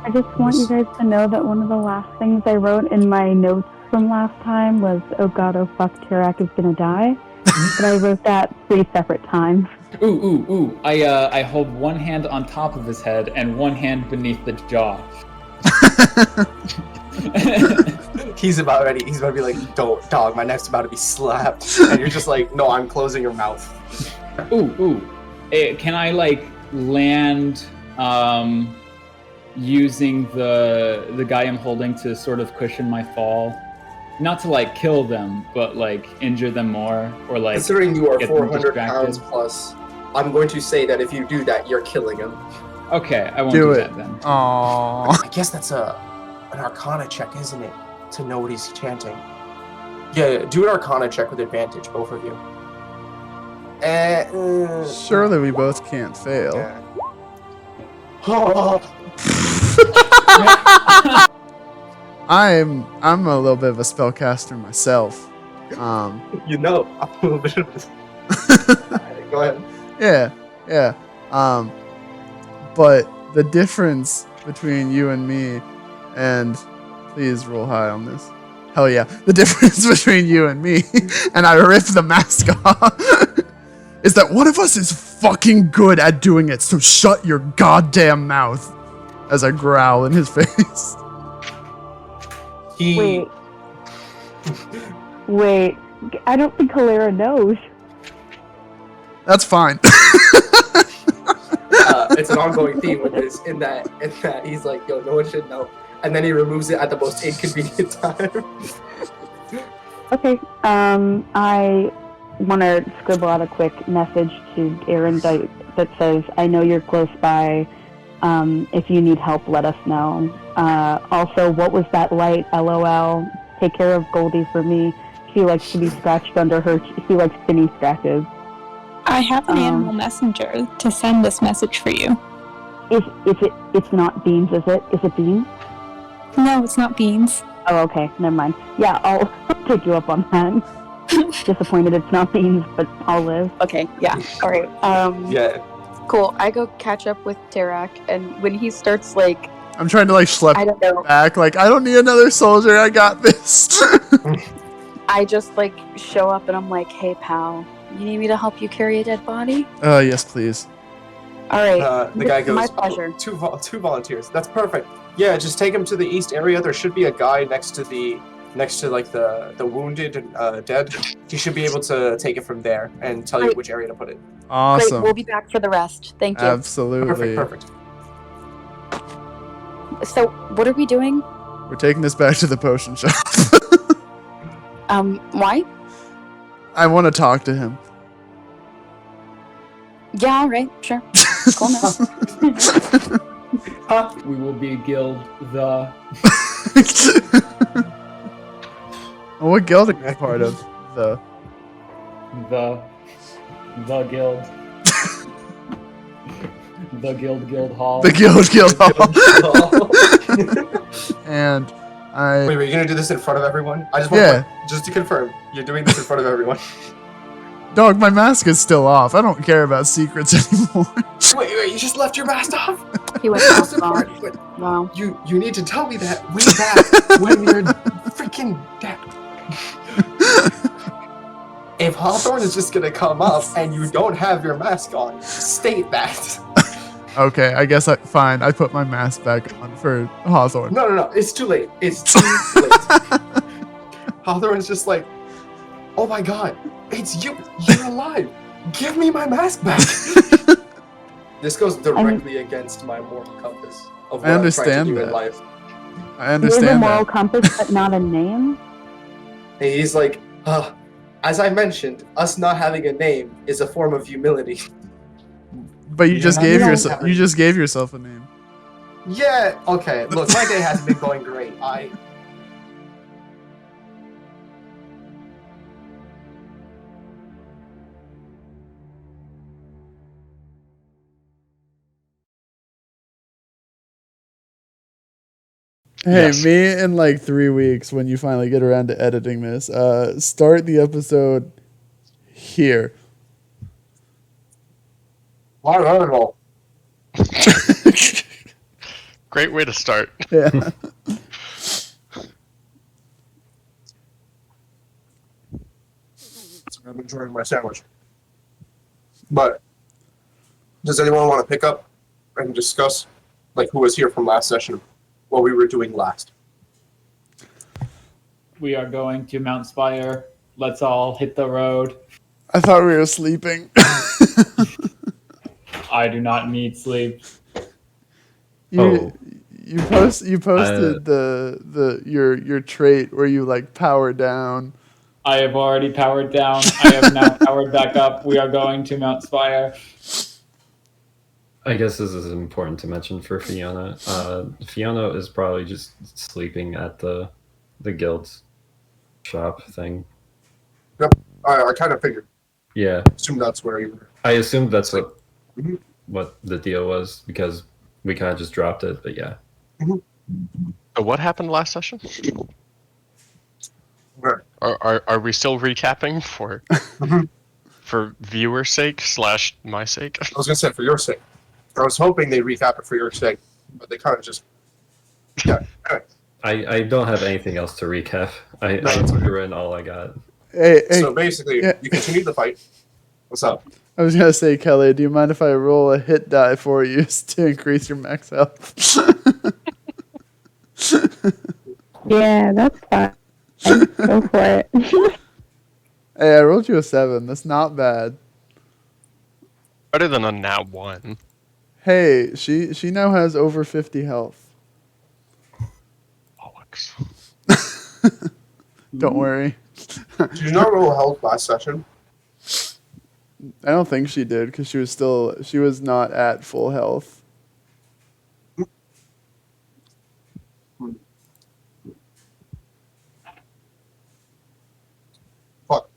I just want you guys to know that one of the last things I wrote in my notes from last time was, "Oh God, oh fuck, Terrac is gonna die." But I wrote that 3 separate times. Ooh. I hold one hand on top of his head and one hand beneath the jaw. He's about ready. He's about to be like, "Don't, dog, my neck's about to be slapped." And you're just like, "No, I'm closing your mouth." Ooh. Can I, like, land using the guy I'm holding to sort of cushion my fall? Not to, like, kill them, but, like, injure them more, or, like, considering you are get them 400 distracted. pounds plus, I'm going to say that if you do that, you're killing him. Okay, I won't do that then. Aww. I guess that's an Arcana check, isn't it? To know what he's chanting. Yeah, do an Arcana check with advantage, both of you. Surely we both can't fail. Yeah. I'm a little bit of a spellcaster myself. You know, I'm a little bit of this. Alright, go ahead. Yeah. But the difference between you and me, and please roll high on this. Hell yeah. The difference between you and me, and I rip the mask off, is that one of us is fucking good at doing it, so shut your goddamn mouth, as I growl in his face. Wait. I don't think Helera knows. That's fine. It's an ongoing theme with this, in that he's like, "Yo, no one should know," and then he removes it at the most inconvenient time. Okay. I want to scribble out a quick message to Aaron that says, "I know you're close by. If you need help, let us know. Also, what was that light? LOL. Take care of Goldie for me. She likes to be scratched under her. She likes spinny scratches." I have an animal messenger to send this message for you. It's not Beans, is it? Is it Beans? No, it's not Beans. Oh, okay. Never mind. Yeah, I'll take you up on that. Disappointed it's not Beans, but I'll live. Okay, yeah. All right. Yeah. Cool. I go catch up with Terrac, and when he starts, like... I'm trying to, like, schlep I don't know. back. Like, I don't need another soldier. I got this. I just, like, show up, and I'm like, "Hey, pal, you need me to help you carry a dead body?" Yes, please. All right. The guy goes, My pleasure. Two volunteers. That's perfect. Yeah, just take him to the east area. There should be a guy next to like the wounded and dead. He should be able to take it from there and tell you which area to put it. Awesome. Great. We'll be back for the rest. Thank you. Absolutely. Perfect. So, what are we doing? We're taking this back to the potion shop. Why? I want to talk to him. Yeah, all right, sure. Cool enough. We will be guild the... What guild are you part of? The guild. The guild hall. The guild hall. And I... Wait, were you gonna do this in front of everyone? I just want just to confirm, you're doing this in front of everyone. Dog, my mask is still off. I don't care about secrets anymore. Wait, you just left your mask off? He went off. Wow. You need to tell me that way back when you're freaking dead. If Hawthorne is just gonna come up and you don't have your mask on, state that. Okay, I guess fine. I put my mask back on for Hawthorne. No. It's too late. It's too late. Hawthorne's just like, "Oh my god, it's you. You're alive. Give me my mask back." This goes directly against my moral compass of what I'm trying to do in life. I understand You have a that. moral compass, but not a name? And he's like, as I mentioned, us not having a name is a form of humility. But you just gave yourself. You just gave yourself a name. Yeah. Okay. Look, my day hasn't been going great. Hey, Yes. me in like 3 weeks when you finally get around to editing this. Start the episode here. Great way to start. Yeah. I'm enjoying my sandwich. But does anyone want to pick up and discuss, like, who was here from last session, what we were doing last? We are going to Mount Spire. Let's all hit the road. I thought we were sleeping. I do not need sleep. You posted your trait where you like power down. I have already powered down. I have now powered back up. We are going to Mount Spire. I guess this is important to mention for Fiona. Fiona is probably just sleeping at the guild's shop thing. Yep, I kind of figured. Yeah. Assume that's where you were. I assumed that's Mm-hmm. what the deal was because we kind of just dropped it, but yeah. Mm-hmm. So what happened last session? Right. Are we still recapping for Mm-hmm. for viewer's sake / my sake? I was gonna say for your sake. I was hoping they'd recap it for your sake, but they kind of just. Yeah. Anyway. I don't have anything else to recap. I threw in all I got. Hey, So basically, yeah. you continue the fight. What's up? I was gonna say, Kelly, do you mind if I roll a hit die for you to increase your max health? Yeah, that's fine. Go for it. Hey, I rolled you a 7. That's not bad. Better than a nat 1. Hey, she now has over 50 health. Bollocks. Don't worry. Did you not roll health last session? I don't think she did because she was not at full health. Fuck.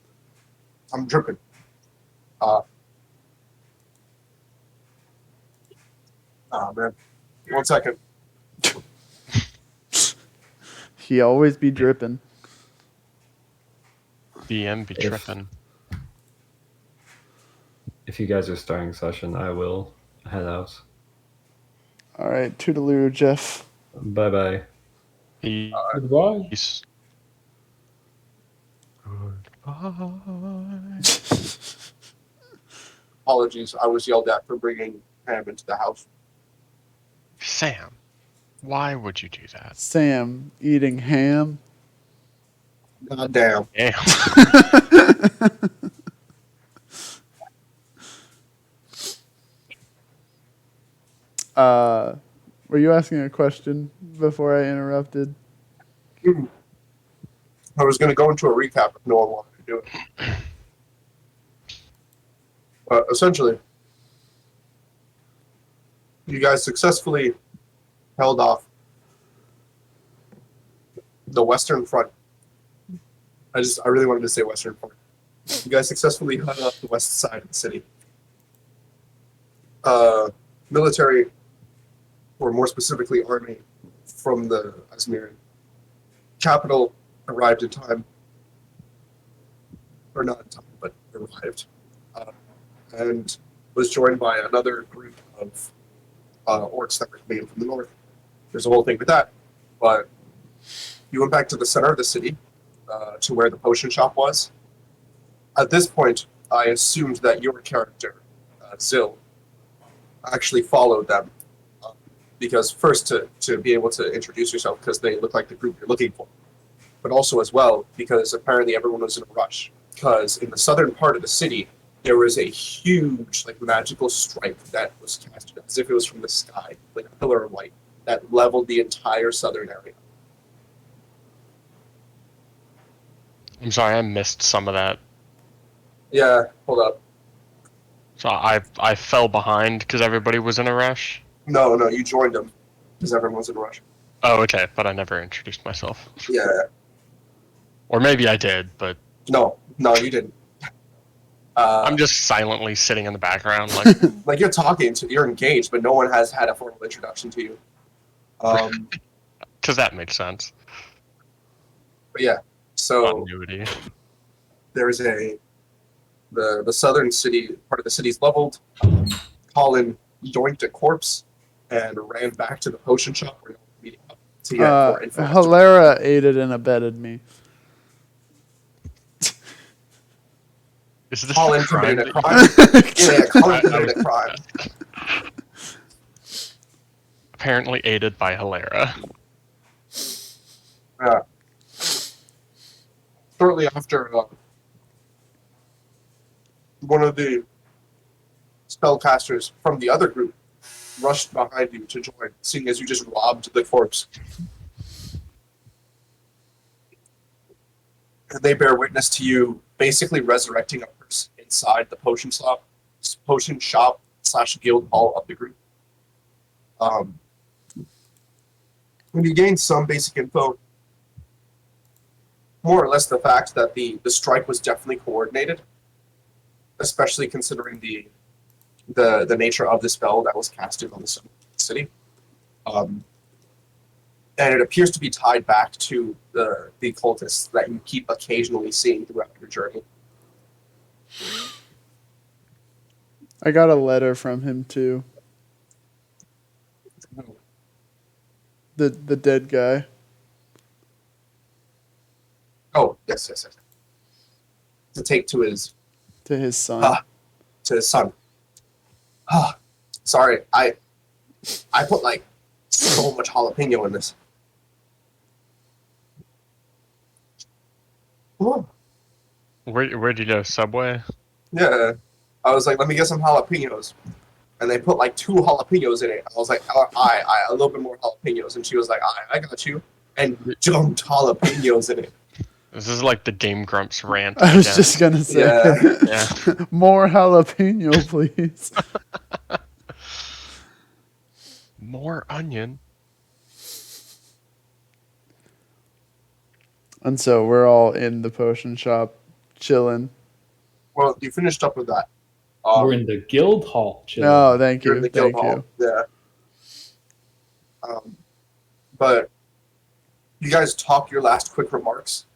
I'm dripping. Man. 1 second. He always be dripping. DM be tripping. If you guys are starting session, I will head out. All right, toodaloo, Jeff. Bye-bye. Goodbye. Peace. Goodbye. Apologies, I was yelled at for bringing Ham into the house. Sam, why would you do that? Sam eating ham. God damn. Damn. Were you asking a question before I interrupted? I was going to go into a recap if no one wanted to do it. But essentially, you guys successfully held off the Western Front. I really wanted to say Western Front. You guys successfully held off the west side of the city. Military, or more specifically army, from the Asmirian capital arrived in time. Or not in time, but arrived. And was joined by another group of orcs that were coming in from the north. There's a whole thing with that. But you went back to the center of the city, to where the potion shop was. At this point, I assumed that your character, Zyll, actually followed them. Because first, to be able to introduce yourself, because they look like the group you're looking for. But also as well, because apparently everyone was in a rush. Because in the southern part of the city, there was a huge, magical stripe that was cast, as if it was from the sky, like a pillar of light, that leveled the entire southern area. I'm sorry, I missed some of that. Yeah, hold up. So I fell behind because everybody was in a rush. No, you joined them, because everyone was in a rush. Oh, okay, but I never introduced myself. Yeah. Or maybe I did, but No, you didn't. I'm just silently sitting in the background, like you're talking, you're engaged, but no one has had a formal introduction to you. because that makes sense. But yeah, so Continuity. there is the southern city part of the city's leveled. Colin yoinked a corpse and ran back to the potion shop where you were meeting up to get more info. Helera aided and abetted me. Is this Colin the crime committed a that crime. Yeah, Colin committed a crime. apparently aided by Helera? Shortly after, one of the spellcasters from the other group rushed behind you to join, seeing as you just robbed the corpse. And they bear witness to you basically resurrecting a person inside the potion shop / guild hall of the group. When you gain some basic info, more or less the fact that the strike was definitely coordinated, especially considering the nature of the spell that was casted on the city. And it appears to be tied back to the cultists that you keep occasionally seeing throughout your journey. I got a letter from him too. The dead guy. Oh, yes. To take to his son. To his son. Sorry, I put like so much jalapeno in this. Oh. Where'd you go? Subway? Yeah. I was like, let me get some jalapenos. And they put like 2 jalapenos in it. I was like, a little bit more jalapenos. And she was like, I got you. And dumped jalapenos in it. This is like the Game Grumps rant. I was just gonna say, Yeah. more jalapeno, please. More onion. And so we're all in the potion shop, chilling. Well, you finished up with that. We're in the guild hall. Chilling. Oh, thank You're you, in the guild thank hall. you. Yeah. But you guys talk your last quick remarks,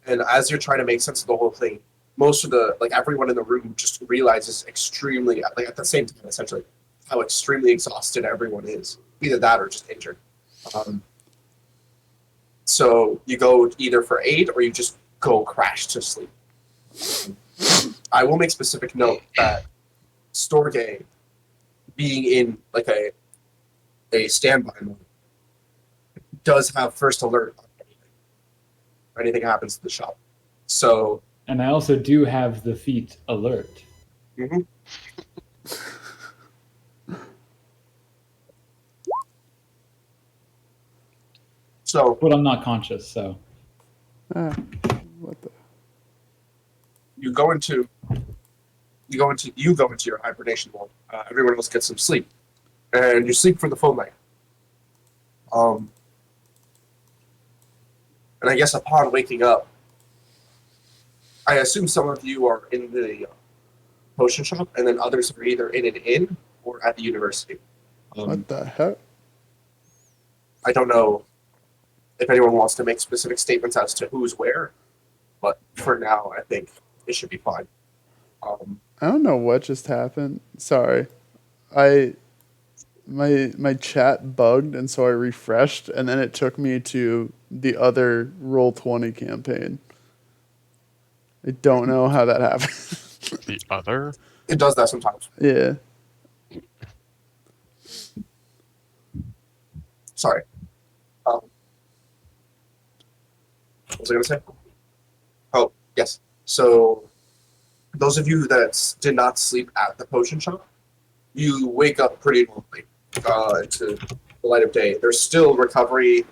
and as you're trying to make sense of the whole thing, most of everyone in the room just realizes extremely, like at the same time, essentially, how extremely exhausted everyone is. Either that or just injured. So you go either for aid or you just go crash to sleep. I will make specific note that Storgé, being in like a standby mode, does have first alert on anything. If anything happens to the shop. So. And I also do have the feet alert. Mm-hmm. So. But I'm not conscious, so. What the? You go into your hibernation mode. Everyone else gets some sleep, and you sleep for the full night. And I guess upon waking up, I assume some of you are in the potion shop, and then others are either in an inn or at the university. What the heck? I don't know if anyone wants to make specific statements as to who's where, but for now, I think it should be fine. I don't know what just happened. Sorry. My chat bugged, and so I refreshed, and then it took me to the other Roll20 campaign. I don't know how that happened. The other? It does that sometimes. Yeah. Sorry. What was I going to say? Oh, yes. So, those of you that did not sleep at the potion shop, you wake up pretty normally to the light of day. There's still recovery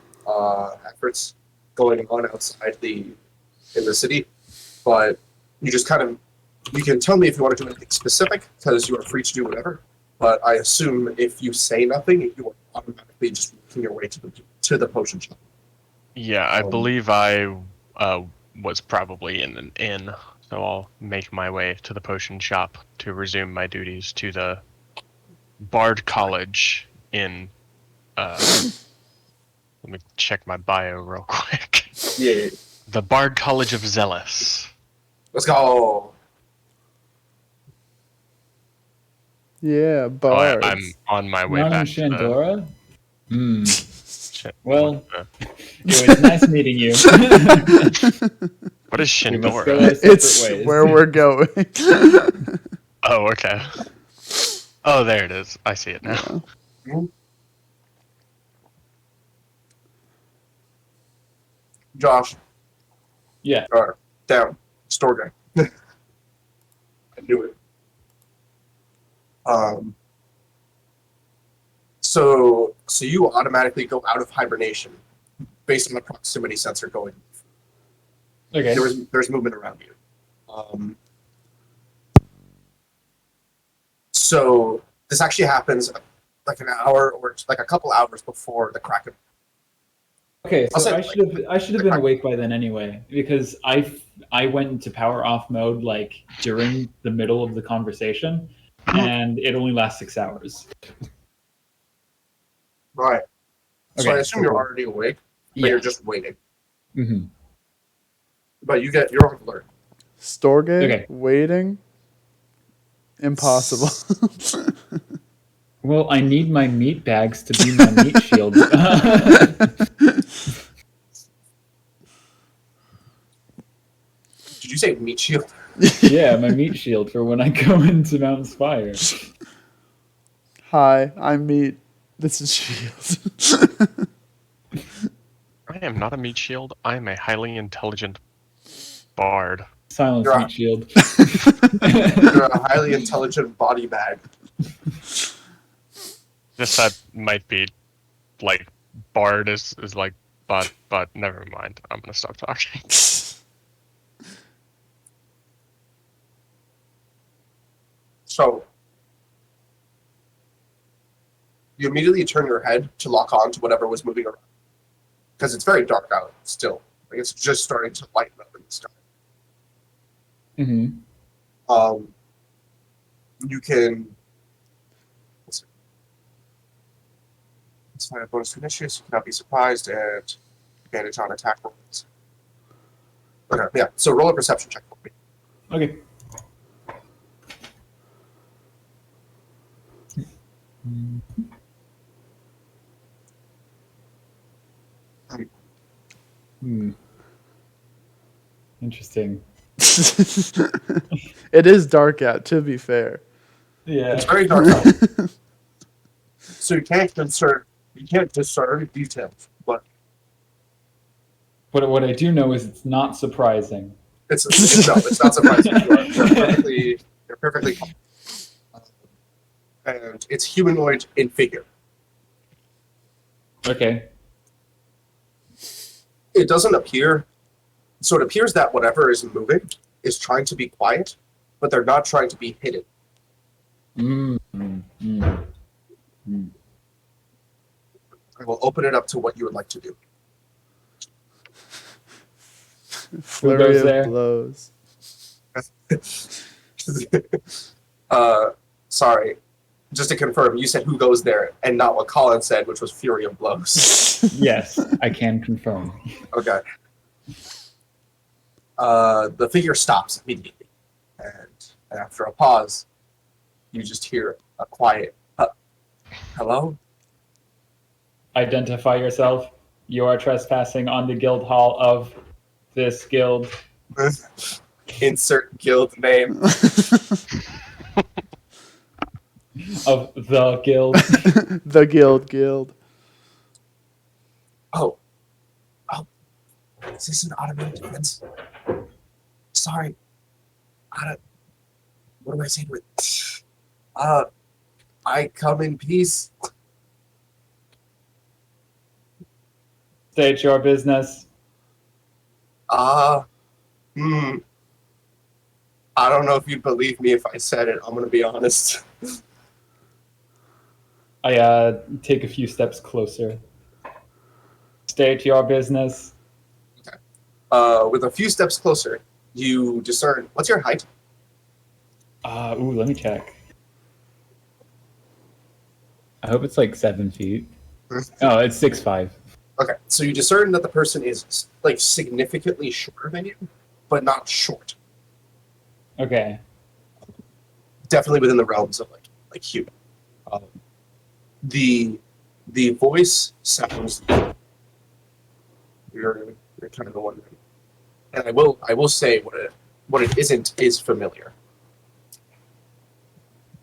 efforts going on outside in the city, but you just kind of, you can tell me if you want to do anything specific, because you are free to do whatever, but I assume if you say nothing, you are automatically just making your way to the potion shop. Yeah, I believe I was probably in an inn, so I'll make my way to the potion shop to resume my duties to the Bard College in. Let me check my bio real quick. Yeah. The Bard College of Zealous. Let's go. Yeah, Oh, bards. I'm on my way Not in back to the... Shandora? Hmm. Shit, Well, what it was nice meeting you. what is We must go Shandora? our separate It's ways. where we're going. Oh, okay. Oh, there it is. I see it now. Yeah. Josh. Yeah. Down. Storgé. I knew it. So you automatically go out of hibernation based on the proximity sensor going. Okay. There's movement around you. So this actually happens like an hour or like a couple hours before the crack of. Okay, I'll so say, I should have been awake by then anyway, because I went into power off mode like during the middle of the conversation, and it only lasts 6 hours. Right. So Okay, I assume so you're cool. already awake, but Yeah. you're just waiting. Mm-hmm. But you're on alert. Storgé, Okay. waiting. Impossible. Well, I need my meat bags to be my meat shield. Did you say meat shield? Yeah, my meat shield for when I go into Mountain Spire. Hi, I'm Meat. This is Shield. I am not a meat shield. I am a highly intelligent bard. Silence You're meat shield. You're a highly intelligent body bag. Just that might be like bard is like but never mind. I'm gonna stop talking. So you immediately turn your head to lock on to whatever was moving around. Because it's very dark out still. Like it's just starting to lighten up in the sky. Mm-hmm. You can. It's not a bonus to initiative, so you cannot be surprised, and advantage on attack rolls. Okay, yeah. So roll a perception check for me. Okay. Hmm. Interesting. It is dark out, to be fair. Yeah. It's very dark out, so you can't discern details. But What I do know is it's not surprising. it's not surprising. You're perfectly calm. And it's humanoid in figure. Okay. It doesn't appear. So it appears that whatever is moving is trying to be quiet, but they're not trying to be hidden. I will open it up to what you would like to do. Flurry goes of there? blows. Sorry. Just to confirm, you said who goes there and not what Colin said, which was Fury of Blows. Yes, I can confirm. Okay. The figure stops immediately. And after a pause, you just hear a quiet, hello? Identify yourself. You are trespassing on the guild hall of this guild. Insert guild name. Of the guild. The guild. Oh, is this an automated defense? Sorry. What do I say to it? I come in peace. State your business. I don't know if you'd believe me if I said it. I'm gonna be honest. I take a few steps closer. State your business. Okay. With a few steps closer, you discern. What's your height? Let me check. I hope it's like 7 feet. Oh, it's 6'5". Okay, so you discern that the person is like significantly shorter than you, but not short. Okay. Definitely within the realms of like like human. The voice sounds. You're kind of wondering, and I will say what it isn't is familiar.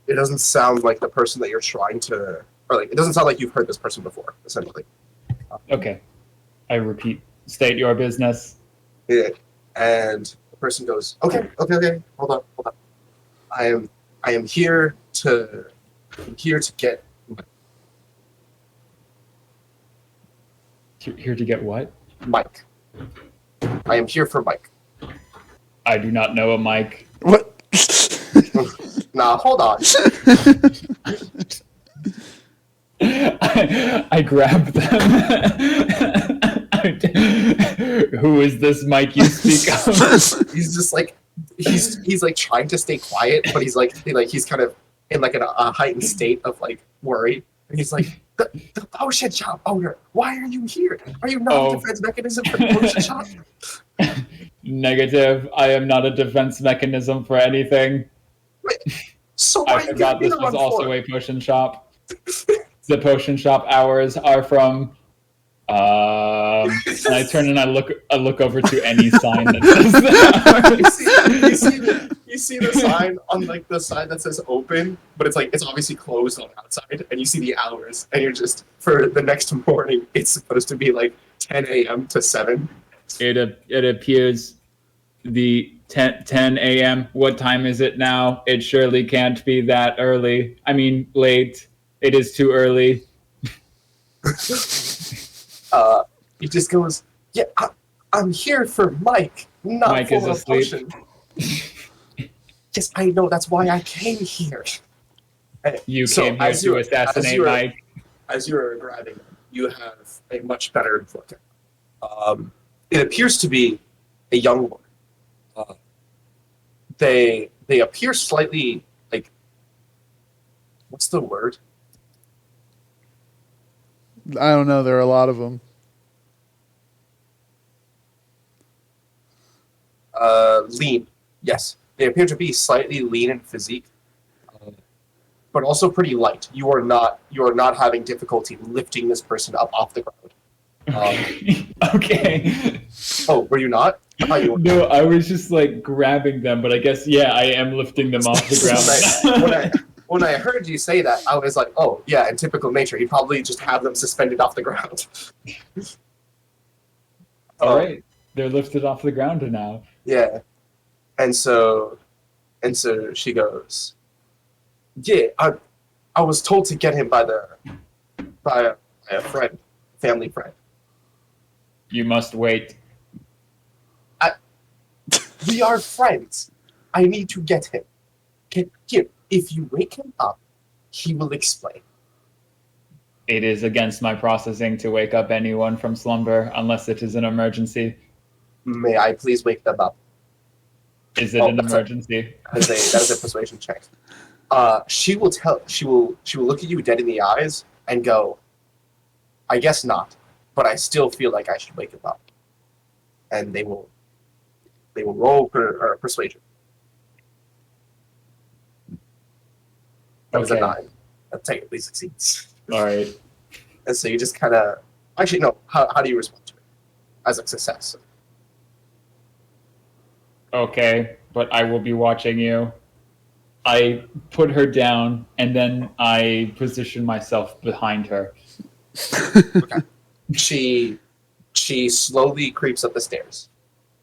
It doesn't sound like the person that you're trying to, or like it doesn't sound like you've heard this person before. Essentially. Okay. I repeat. State your business. Yeah. And the person goes, okay, hold on. I am here to get. Here to get what? Mike. I am here for Mike. I do not know a Mike. What? Nah, hold on. I grab them. Who is this Mike you speak of? He's just like he's like trying to stay quiet, but he's kind of in like a heightened state of like worry. And he's like, the potion shop owner, why are you here? Are you not a defense mechanism for the potion shop? Negative. I am not a defense mechanism for anything. So I forgot this was also a potion shop. The potion shop hours are from. And I turn and I look over to any sign that says that. You see the sign on like the sign that says open, but it's obviously closed on the outside, and you see the hours, and you're just for the next morning. It's supposed to be like 10 a.m. to 7. It appears the 10 a.m. What time is it now? It surely can't be that early. I mean, late. It is too early. He just goes, yeah, I'm here for Mike, not Mike for is a asleep. potion. Yes, I know. That's why I came here. You came here to assassinate Mike. As you are grabbing him, you have a much better look at him. It appears to be a young woman. They appear slightly like, what's the word? I don't know. There are a lot of them. Lean. Yes, they appear to be slightly lean in physique, but also pretty light. You are not having difficulty lifting this person up off the ground. Okay. Oh, were you not? I thought you were. No, I was just like grabbing them, but I guess I am lifting them off the ground. When I heard you say that, I was like, oh yeah, in typical nature, you'd probably just have them suspended off the ground. All right, they're lifted off the ground now. Yeah, and so she goes, yeah, I was told to get him by a friend, family friend. You must wait. We are friends. I need to get him. Here, if you wake him up, he will explain. It is against my processing to wake up anyone from slumber unless it is an emergency. May I please wake them up? Is it an emergency? That is a persuasion check. She will look at you dead in the eyes and go, I guess not, but I still feel like I should wake him up. And they will roll for persuasion. That was a 9. That technically succeeds. All right. And so you just kind of... Actually, no. How do you respond to it? As a success. Okay, but I will be watching you. I put her down, and then I position myself behind her. Okay. She slowly creeps up the stairs.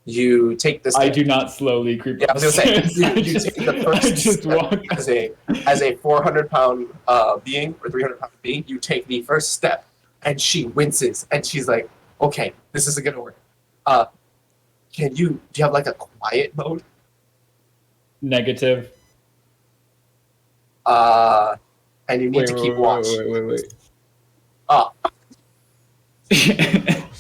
You take this. I do not slowly creep up I was the gonna stairs. say you take the first step as a 400-pound being or 300-pound being. You take the first step, and she winces, and she's like, "Okay, this isn't gonna work." Do you have like a quiet mode? Negative. And you need to keep watch. Wait.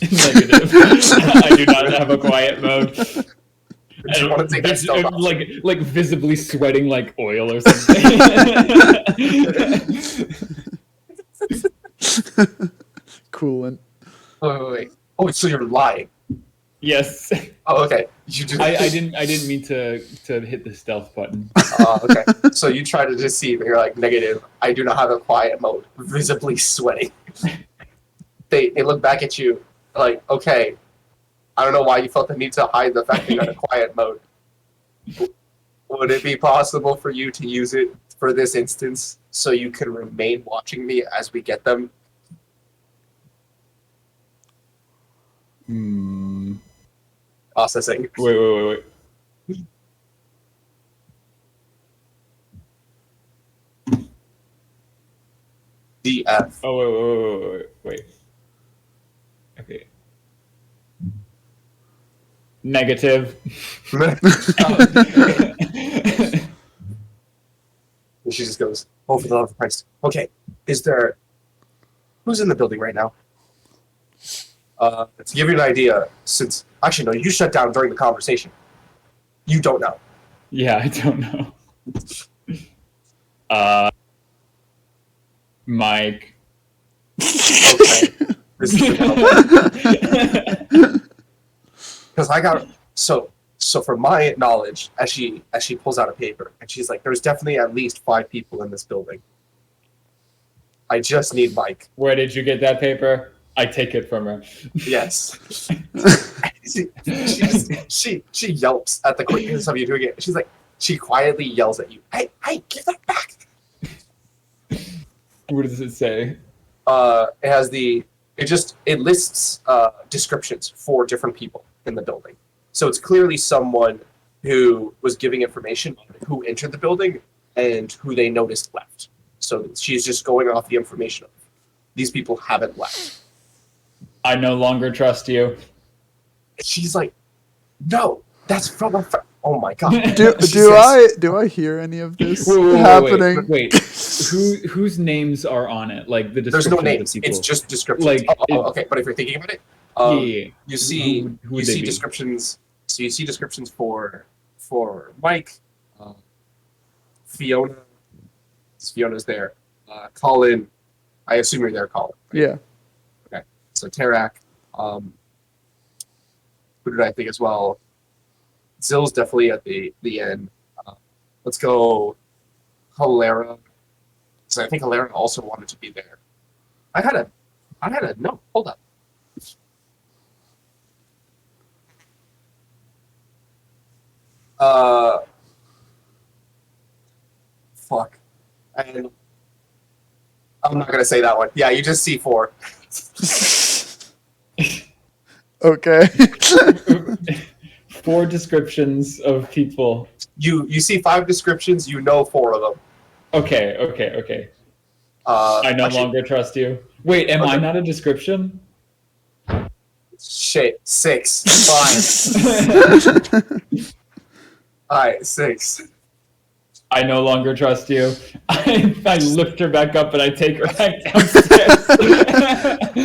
Negative. I do not have a quiet mode. Do you want to take that stealth option? like visibly sweating like oil or something. Coolant. Wait. Oh, so you're lying. Yes. Oh, okay. You just... I didn't mean to hit the stealth button. Okay. So you try to deceive, and you're like, negative. I do not have a quiet mode. Visibly sweating. They look back at you like, okay. I don't know why you felt the need to hide the fact that you're in a quiet mode. Would it be possible for you to use it for this instance so you can remain watching me as we get them? Processing. Wait. DF. Oh, wait. Okay. Negative. And she just goes, oh, for the love of Christ. Okay, who's in the building right now? To give you an idea, since, actually, no, you shut down during the conversation. You don't know. Yeah, I don't know. Mike. Okay. This is because I got, so from my knowledge, as she pulls out a paper, and she's like, there's definitely at least 5 people in this building. I just need Mike. Where did you get that paper? I take it from her. Yes. she yelps at the quickness of you doing it. She's like, she quietly yells at you. Hey, give that back. What does it say? It has it lists descriptions for different people in the building. So it's clearly someone who was giving information on who entered the building and who they noticed left. So she's just going off the information of these people haven't left. I no longer trust you. She's like, no, that's from a friend. Oh my god. Do I hear any of this happening? Wait. Whose names are on it? Like the there's description no names. of the people. It's just descriptions. Like, okay. But if you're thinking about it, you see descriptions. So you see descriptions for Mike, Fiona. Fiona's there. Colin. I assume you're there, Colin. Right? Yeah. Okay. So Terrac. Who did I think as well? Zyll's definitely at the end. Let's go Helera. So I think Helera also wanted to be there. I had a no, hold up. Fuck. And I'm not gonna say that one. Yeah, you just see 4. Okay. 4 descriptions of people. You see 5 descriptions, you know 4 of them. Okay. I no actually, longer trust you. Wait, am Okay. I not a description? Shit. 6. 5. Alright, 6. I no longer trust you. I lift her back up and I take her back downstairs.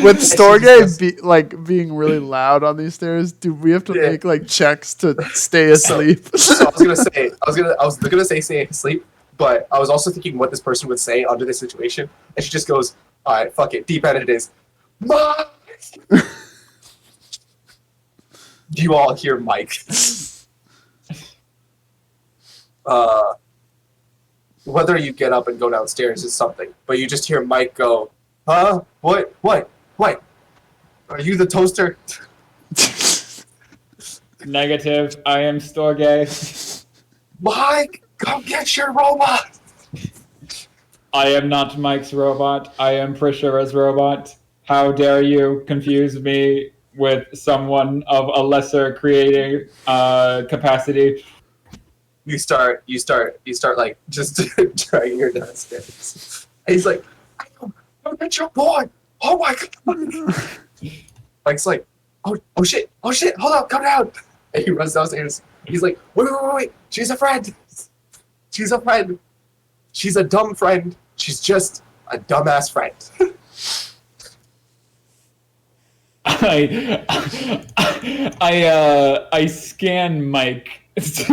With Storgé being really loud on these stairs, do we have to make like checks to stay asleep? So I was gonna say stay asleep, but I was also thinking what this person would say under this situation, and she just goes, "All right, fuck it, deep end it is." Mike! You all hear Mike. Whether you get up and go downstairs is something, but you just hear Mike go, "Huh? What? Are you the toaster?" Negative. I am Storgé. Mike, go get your robot. I am not Mike's robot. I am Prishara's robot. How dare you confuse me with someone of a lesser creating capacity? You start like just dragging her downstairs. And he's like, "Go get your boy! Oh my god!" Mike's like, "Oh shit! Hold up, come down!" And he runs downstairs. He's like, "Wait! She's a friend. She's a friend. She's a dumb friend. She's just a dumbass friend." I scan Mike. Is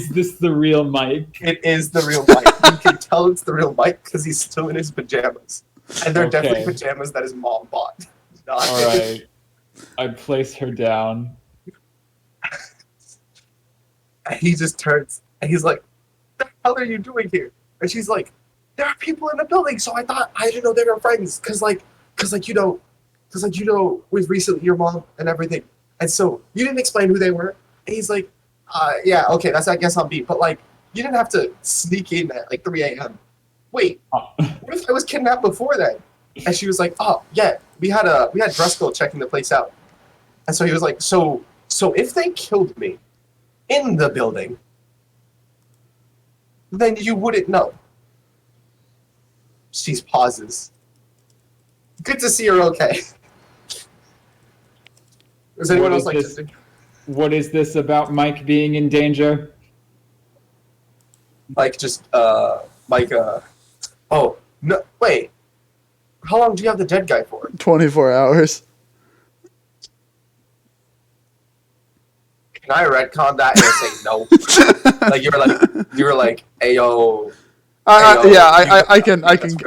this the real Mike? It is the real Mike. You can tell it's the real Mike because he's still in his pajamas, and they're definitely pajamas that his mom bought. All right. I place her down. And he just turns and he's like, "What the hell are you doing here?" And she's like, "There are people in the building, so I didn't know they were friends, cause you know, with recently your mom and everything, and so you didn't explain who they were." And he's like, "Yeah, okay, that's I guess on me, but like you didn't have to sneak in at like 3 a.m. Wait, what if I was kidnapped before then?" And she was like, "Oh yeah, we had Driscoll checking the place out," and so he was like, "So if they killed me in the building, then you wouldn't know." She pauses. Good to see her okay. Does anyone else like to? What is this about Mike being in danger? Mike just, oh, no, wait. How long do you have the dead guy for? 24 hours. Can I retcon that and say no? Like you were like, ayo. Yeah,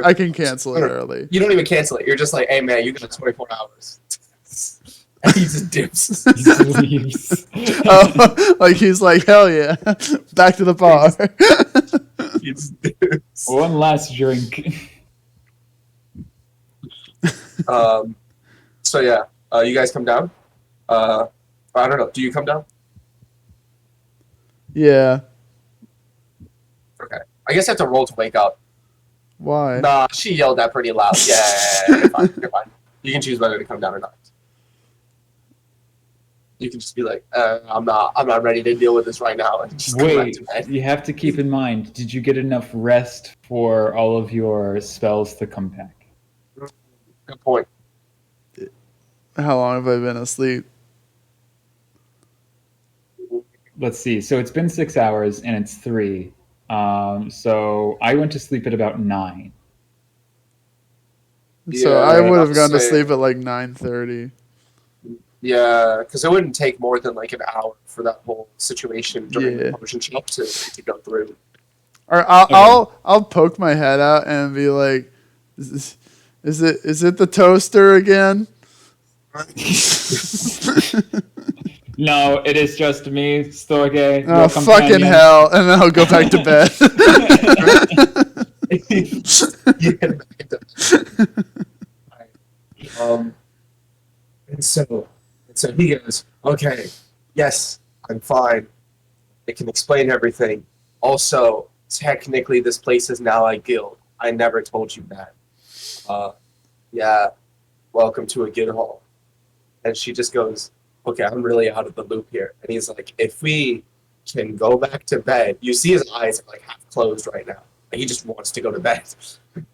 I can cancel it early. You don't even cancel it. You're just like, hey man, you got 24 hours. And he just dips. He just leaves. Oh, like he's like, hell yeah, back to the bar. He just dips. One last drink. So yeah, you guys come down. I don't know. Do you come down? Yeah. Okay. I guess I have to roll to wake up. Why? Nah, she yelled that pretty loud. Yeah, you're fine. You're fine. You can choose whether to come down or not. You can just be like, I'm not ready to deal with this right now. And just go back to Wait, bed. you have to keep in mind, did you get enough rest for all of your spells to come back? Good point. How long have I been asleep? Let's see. So it's been 6 hours and it's 3. So I went to sleep at about 9. So Yeah, I would have gone to say- sleep at like 9:30. Yeah, because it wouldn't take more than like an hour for that whole situation during Yeah. the potion shop to go through. Or I'll poke my head out and be like, is it the toaster again? No, it is just me, Storgé. Oh, your fucking companion. hell. And then I'll go back to bed. And so he goes, okay, yes, I'm fine. I can explain everything. Also, technically, this place is now a guild. I never told you that. Yeah, welcome to a guild hall. And she just goes, okay, I'm really out of the loop here. And he's like, if we can go back to bed, you see his eyes are like half closed right now. He just wants to go to bed. And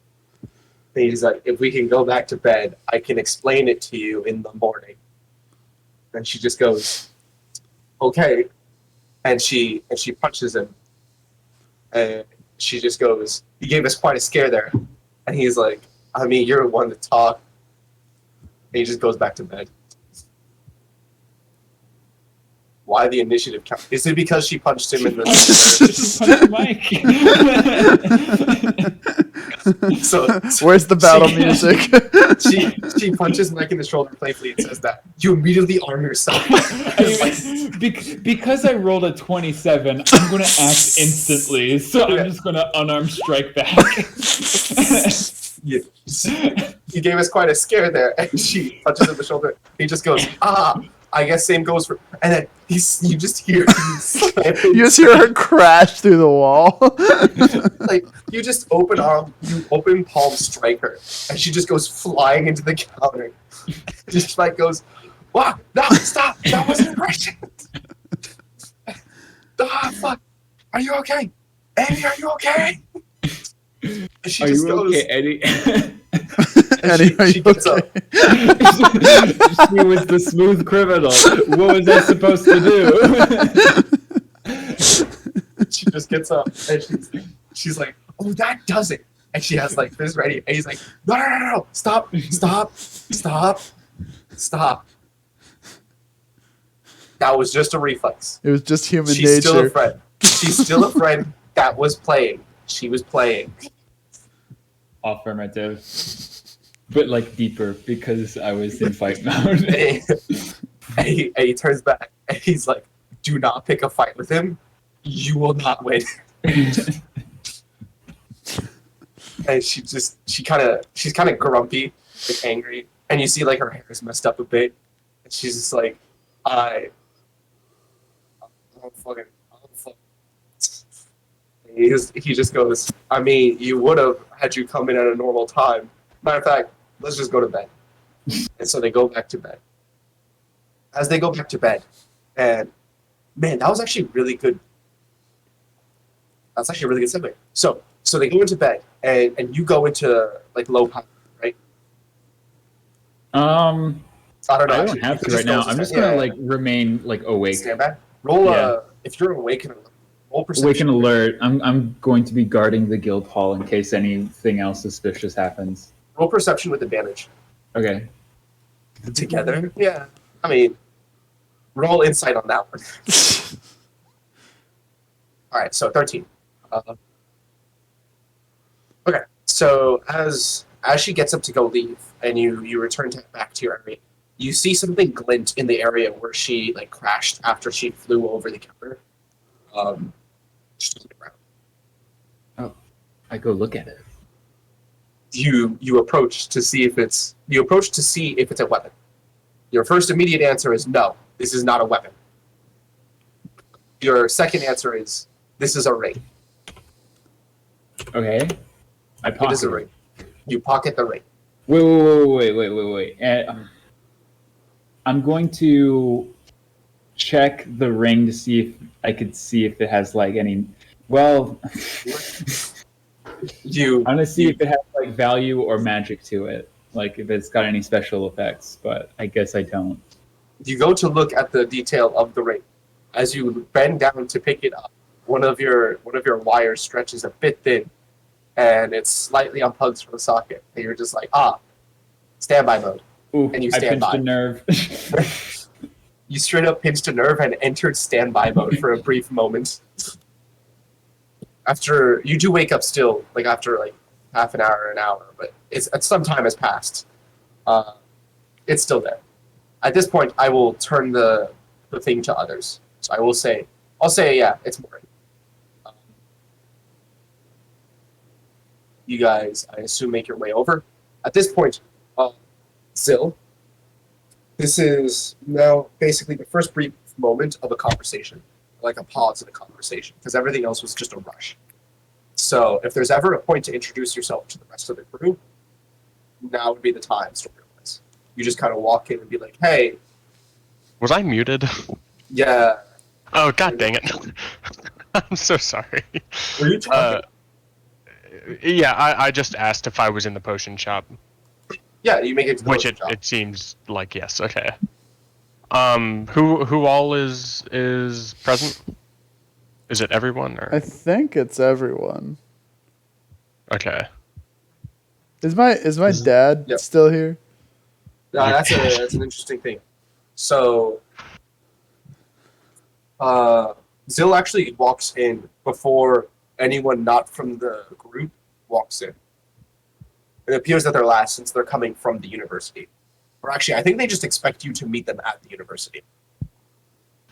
he's like, if we can go back to bed, I can explain it to you in the morning. And she just goes, okay. And she punches him. And she just goes, he gave us quite a scare there. And he's like, I mean, you're the one to talk. And he just goes back to bed. Why the initiative count? Is it because she punched him in the so Where's the battle music? she punches Mike in the shoulder playfully and says that you immediately arm yourself. Because I rolled a 27, I'm going to act instantly, so I'm just going to unarmed strike back. He gave us quite a scare there, and she punches him in the shoulder. He just goes, I guess same goes for, and then you just hear you just hear her crash through the wall. like you just open palm strike her, and she just goes flying into the counter. Just like goes, wow, no, stop, that wasn't aggression. Fuck, are you okay, Eddie? Are you okay? And she just goes, okay, Eddie? Eddie, she gets up. She was the smooth criminal. What was I supposed to do? She just gets up and she's like, oh, that does it. And she has like this ready. And he's like, no, stop. That was just a reflex. It was just human She's nature. still a friend. She's still a friend that was playing. She was playing. Affirmative. but like deeper because I was in fight mode. And he turns back and he's like, "Do not pick a fight with him. You will not win." And she's kind of grumpy, like angry, and you see like her hair is messed up a bit, and she's just like, I don't fucking. He just goes, I mean, you would have had you come in at a normal time. Matter of fact, let's just go to bed. And so they go back to bed. As they go back to bed, and man, that was actually really good. That's actually a really good segue. So they go into bed, and you go into like low power, right? I don't know. I actually. don't have You to right now. I'm just gonna yeah. like remain like awake. Stand back. Roll Yeah. if you're awake and roll perception. Awake and alert. I'm going to be guarding the guild hall in case anything else suspicious happens. Roll perception with advantage. Okay. Together? Yeah. I mean, roll insight on that one. All right, so 13. Okay, so as she gets up to go leave, and you return back to your area, you see something glint in the area where she like crashed after she flew over the counter. Just on the ground. Oh, I go look at it. You approach to see if it's a weapon. Your first immediate answer is no, this is not a weapon. Your second answer is this is a ring. Okay. I pocket It is a ring. You pocket the ring. Wait. I'm going to check the ring to see if I could see if it has like any. Well, I'm gonna see if it has like value or magic to it, like if it's got any special effects. But I guess I don't. You go to look at the detail of the ring. As you bend down to pick it up, one of your wires stretches a bit thin, and it's slightly unplugged from the socket. And you're just like, standby mode. Ooh, And you I stand pinched by. a nerve. You straight up pinched a nerve and entered standby mode for a brief moment. After you do wake up still, like after like half an hour or an hour, but it's some time has passed. It's still there. At this point, I will turn the thing to others. So I'll say, yeah, it's Maury. You guys, I assume, make your way over. At this point, Zyll, this is now basically the first brief moment of a conversation, like a pause in a conversation, because everything else was just a rush. So if there's ever a point to introduce yourself to the rest of the crew, now would be the time, story-wise. You just kind of walk in and be like, hey. Was I muted? Yeah. Oh, god dang it. I'm so sorry. Were you talking? Yeah, I just asked if I was in the potion shop. Yeah, you make it to the Which potion shop. it seems like yes, okay. Who all is present? Is it everyone or I think it's everyone. okay. Is my dad Yep. still here? No, that's an interesting thing. So, Zyll actually walks in before anyone not from the group walks in. It appears that they're last since they're coming from the university. Or actually, I think they just expect you to meet them at the university.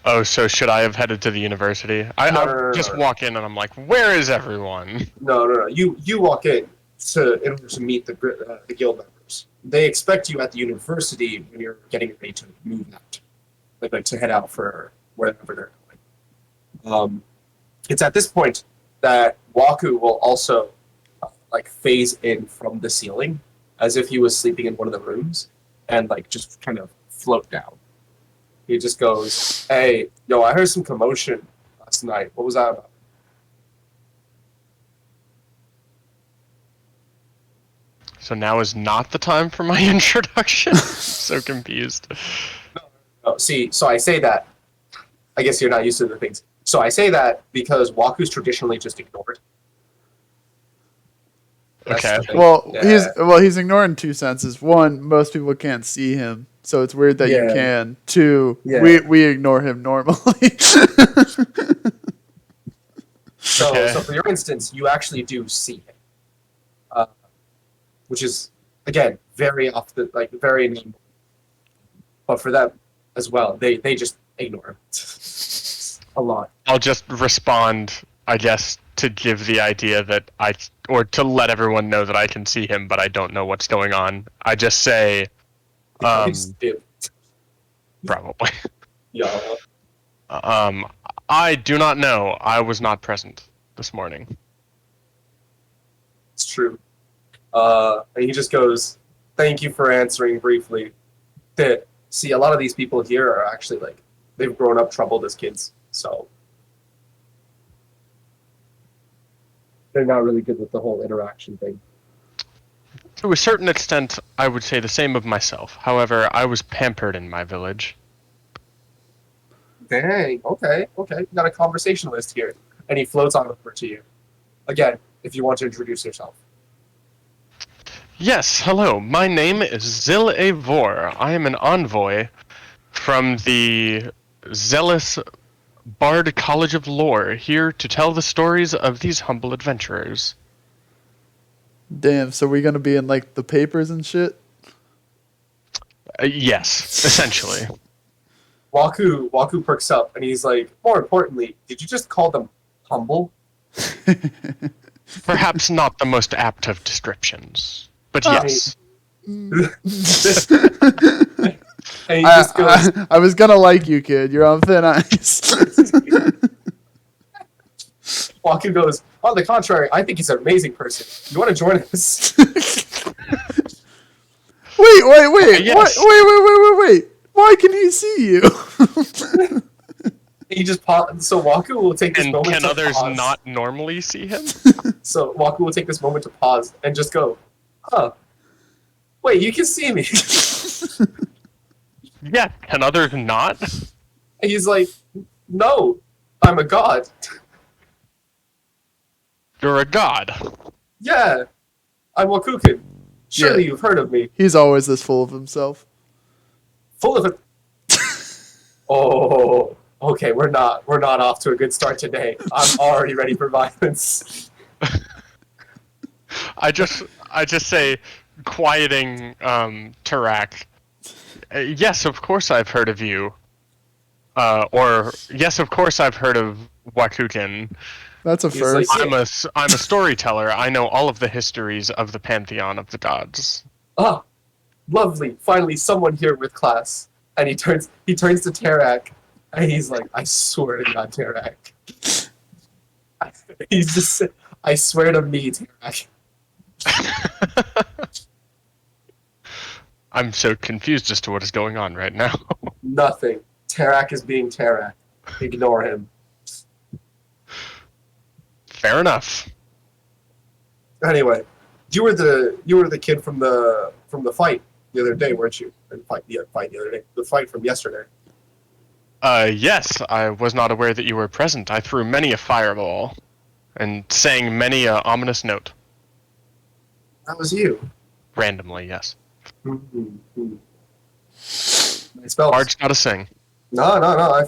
Oh, so should I have headed to the university? I No. just walk in and I'm like, where is everyone? No. You walk in in order to meet the guild members. They expect you at the university when you're getting ready to move out, like to head out for wherever they're going. It's at this point that Waku will also phase in from the ceiling, as if he was sleeping in one of the rooms, and just kind of float down. He just goes, "Hey, yo, I heard some commotion last night. What was that about?" So now is not the time for my introduction? So confused. Oh, see, so I say that. I guess you're not used to the things. So I say that because Waku's traditionally just ignored. That's Okay. the thing. Well, Yeah. he's ignoring two senses. One, most people can't see him, so it's weird that you Yeah. can. Two, Yeah. we ignore him normally. So, Okay. so for your instance, you actually do see him, which is again very very. But for them as well, they just ignore him a lot. I'll just respond, I guess, to give the idea that or to let everyone know that I can see him, but I don't know what's going on. I just say, probably. Yeah. I do not know. I was not present this morning. It's true. And he just goes, "Thank you for answering briefly." See, a lot of these people here are actually like they've grown up troubled as kids, so they're not really good with the whole interaction thing. To a certain extent, I would say the same of myself. However, I was pampered in my village. Dang. Okay. Got a conversationalist here, and he floats on over to you. Again, if you want to introduce yourself. Yes, hello. My name is Zyll Vor. I am an envoy from the zealous Bard College of Lore, here to tell the stories of these humble adventurers. Damn, so we're gonna be in like the papers and shit? Yes, essentially. Waku perks up, and he's like, more importantly, did you just call them humble? Perhaps not the most apt of descriptions, but yes. And he just goes, I was gonna like you, kid. You're on thin ice. Waku goes, on the contrary, I think he's an amazing person. You want to join us? Wait. Yes. Wait. Why can he see you? He just so Waku will take this And moment can to others pause. not normally see him? So Waku will take this moment to pause and just go, huh. Wait, you can see me. Yeah, can others not? And he's like, no, I'm a god. You're a god. Yeah, I'm Wakukin. Surely you've heard of me. He's always this full of himself. Full of it. Oh, okay, we're not off to a good start today. I'm already ready for violence. I just say, quieting Terrac. Yes, of course I've heard of you. Or yes, of course I've heard of Wakukin. That's a He's first. like, I'm a storyteller. I know all of the histories of the pantheon of the gods. ah, lovely. Finally, someone here with class. And he turns to Terrac, and he's like, I swear to God, Terrac. He's just, I swear to me, Terrac. I'm so confused as to what is going on right now. Nothing. Terrac is being Terrac. Ignore him. Fair enough. Anyway, you were the kid from the fight the other day, weren't you? The fight the other day. The fight from yesterday. Yes, I was not aware that you were present. I threw many a fireball, and sang many a ominous note. That was you. Randomly, yes. Mm-hmm. Nice spells. Bard's gotta sing. No. I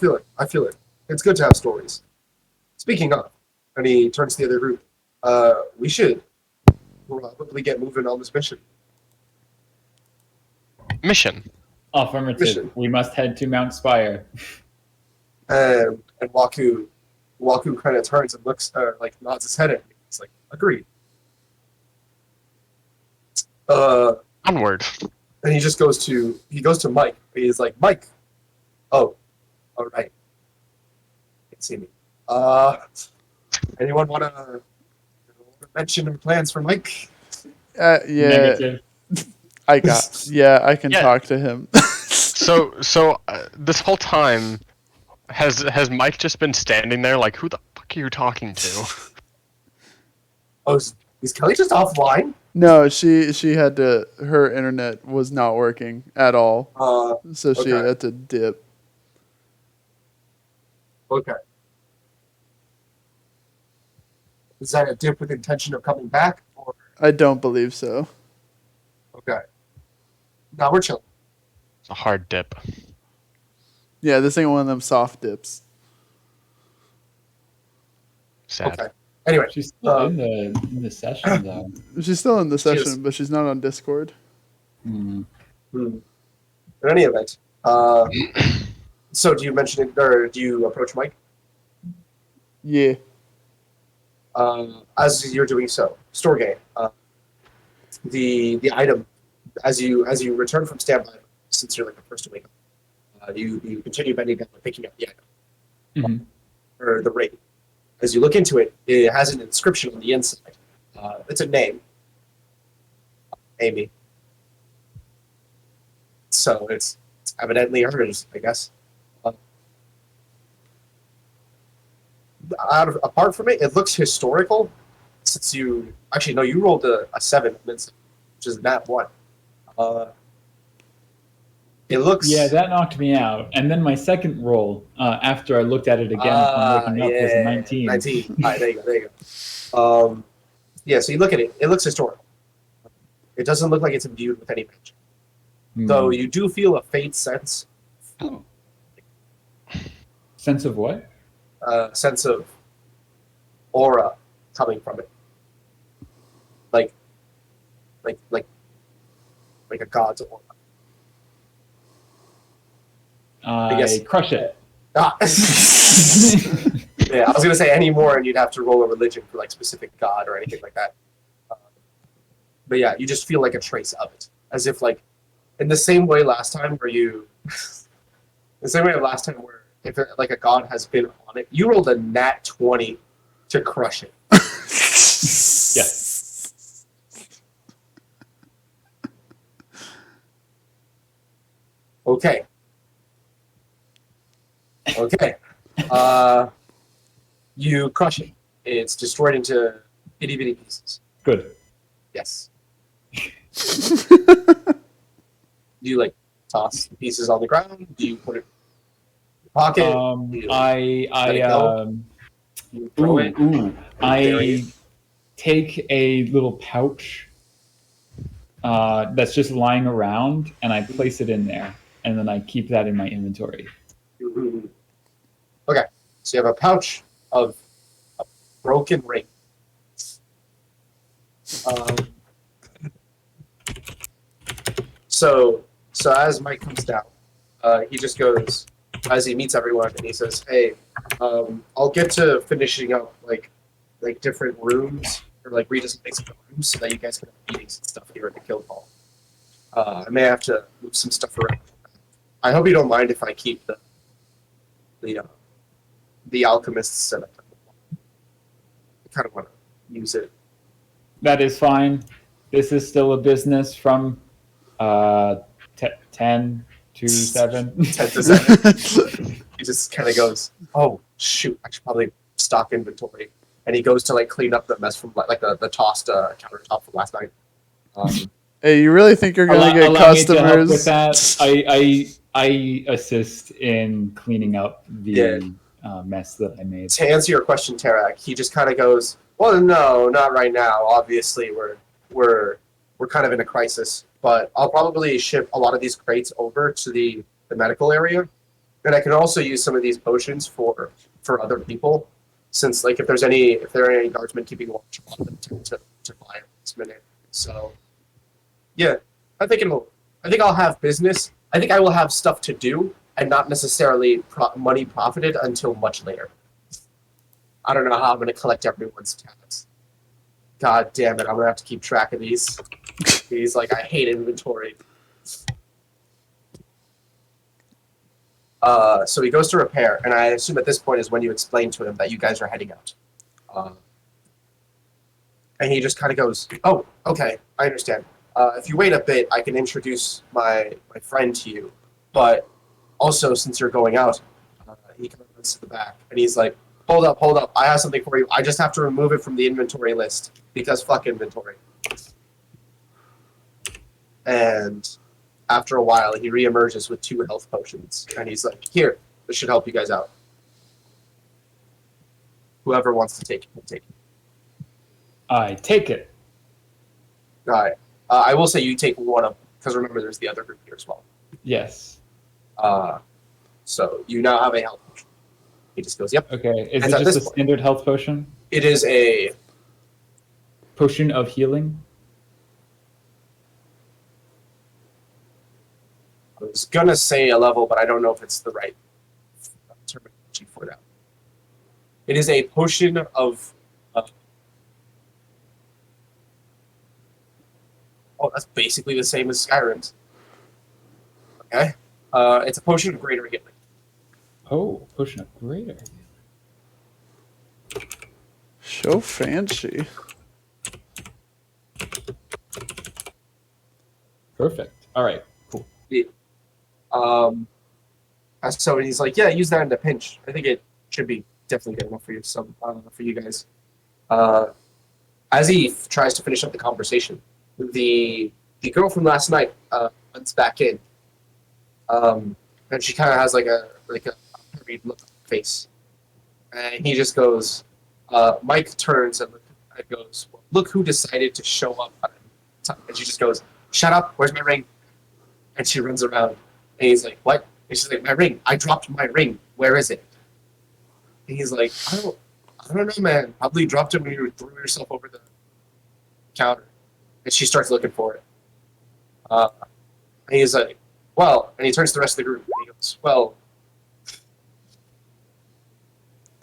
feel it. It's good to have stories. Speaking of, and he turns to the other group. We should probably get moving on this mission. Mission. Affirmative. Mission. We must head to Mount Spire. And Waku kind of turns and looks, nods his head at me. He's like, agreed. Onward. And he just goes to Mike. He's like, Mike. Oh, all right. Can't see me. Anyone want to mention our plans for Mike? Yeah. Negative. I can Yeah. talk to him. So this whole time, has Mike just been standing there like, who the fuck are you talking to? Oh, is Kelly just offline? No, she had to. Her internet was not working at all, so she okay. had to dip. Okay. Is that a dip with intention of coming back? Or I don't believe so. okay. No, we're chilling. It's a hard dip. Yeah, this ain't one of them soft dips. Sad. Okay. Anyway, She's still in the session though. She's still in the She is. session, but she's not on Discord. Mm. In any event, so do you mention it, or do you approach Mike? Yeah. As you're doing so, Storgé, the item, as you return from standby, since you're like the first to wake up, you continue bending down and picking up the item, or the ring. As you look into it, it has an inscription on the inside. It's a name, Amy. So it's evidently hers, I guess. Apart from it, it looks historical. Since you actually no, you rolled a 7, which is that one. It looks. Yeah, that knocked me out. And then my second roll, after I looked at it again upon waking up, was a 19. 19. All right, there you go. Yeah, so you look at it. It looks historical. It doesn't look like it's imbued with any magic. Though you do feel a faint sense. Sense of what? Sense of aura coming from it, like a god's aura. I guess- crush it. Ah. Yeah, I was gonna say any more, and you'd have to roll a religion for like specific god or anything like that. But yeah, you just feel like a trace of it, as if like in the same way last time where you, the same way of last time where if it, like a god has been on it, you rolled a nat 20 to crush it. Yes. Okay. You crush it. It's destroyed into itty bitty pieces. Good. Yes. Do you like toss the pieces on the ground? Do you put it in your pocket? Do you let it go? You throw it? Bury it? I take a little pouch that's just lying around, and I place it in there, and then I keep that in my inventory. Mhm. Okay, so you have a pouch of a broken ring. So as Mike comes down, he just goes, as he meets everyone, and he says, "Hey, I'll get to finishing up like different rooms, or like redesigning some rooms so that you guys can have meetings and stuff here at the guild hall. I may have to move some stuff around. I hope you don't mind if I keep the alchemist's setup. I kind of want to use it." That is fine. This is still a business from 10 to 7. 10 to 7. He just kind of goes, "Oh shoot, I should probably stock inventory." And he goes to like clean up the mess from like the tossed countertop from last night. Hey, you really think you're gonna get Allow me to help customers? with that. I assist in cleaning up the mess that I made. To answer your question, Terrac, he just kind of goes, "Well, no, not right now. Obviously, we're kind of in a crisis, but I'll probably ship a lot of these crates over to the medical area, and I can also use some of these potions for other people, since like if there are any guardsmen keeping watch, a lot of them tend to buy it this minute. So, yeah, I think I'll have business. I think I will have stuff to do, and not necessarily money profited until much later. I don't know how I'm going to collect everyone's tabs. God damn it, I'm going to have to keep track of these. He's like, I hate inventory. So he goes to repair, and I assume at this point is when you explain to him that you guys are heading out. And he just kind of goes, "Oh, okay, I understand. If you wait a bit, I can introduce my friend to you. But also, since you're going out," he comes to the back, and he's like, hold up, I have something for you. I just have to remove it from the inventory list, because fuck inventory." And after a while, he reemerges with 2 health potions, and he's like, "Here, this should help you guys out. Whoever wants to take it, will take it." I take it. All right. I will say you take one of them, because remember, there's the other group here as well. Yes. So you now have a health potion. He just goes, "Yep." Okay. Is And it at just a this point- standard health potion? It is a Potion of healing? I was gonna say a level, but I don't know if it's the right terminology for that. It is a potion of. Oh, that's basically the same as Skyrim's. Okay. It's a potion of greater healing. Oh, potion of greater. So fancy. Perfect. All right. Cool. So he's like, yeah, use that in a pinch. I think it should be definitely good enough for you. For you guys. As he tries to finish up the conversation, the girl from last night runs back in, and she kind of has like a hurried look on her face, and he just goes. Mike turns and goes, well, look who decided to show up on time. And she just goes, shut up, where's my ring? And she runs around. And he's like, what? And she's like, my ring. I dropped my ring. Where is it? And he's like, I don't know, man. Probably dropped it when you threw yourself over the counter. And she starts looking for it. And he's like, well, and he turns to the rest of the group. And he goes,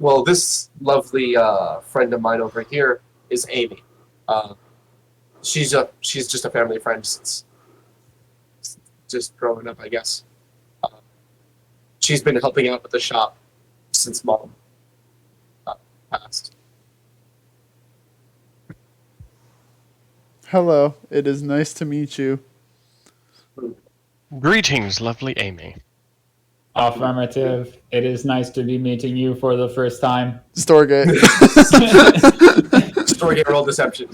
well, this lovely friend of mine over here is Amy. She's just a family friend since just growing up, I guess. She's been helping out with the shop since Mom passed. Hello, it is nice to meet you. Greetings, lovely Amy. Affirmative. It is nice to be meeting you for the first time. Storgé. Storgé roll deception.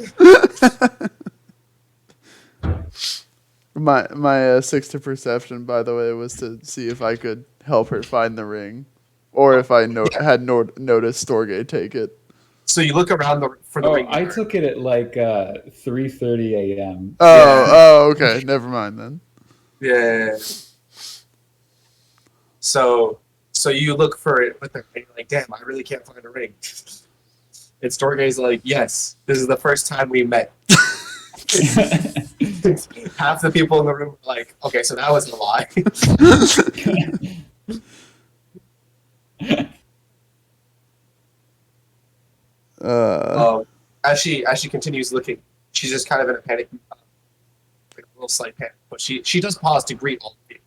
My 6 to perception, by the way, was to see if I could help her find the ring, or if I had noticed Storgé take it. So you look around for the ring. I took it at like 3:30 a.m. Oh, okay. Never mind then. Yeah. So you look for it with the ring, like, damn, I really can't find a ring. And Storgé's like, yes, this is the first time we met. Half the people in the room are like, okay, so that was a lie. As she continues looking, she's just kind of in a panic, like a little slight panic. But she does pause to greet all of you.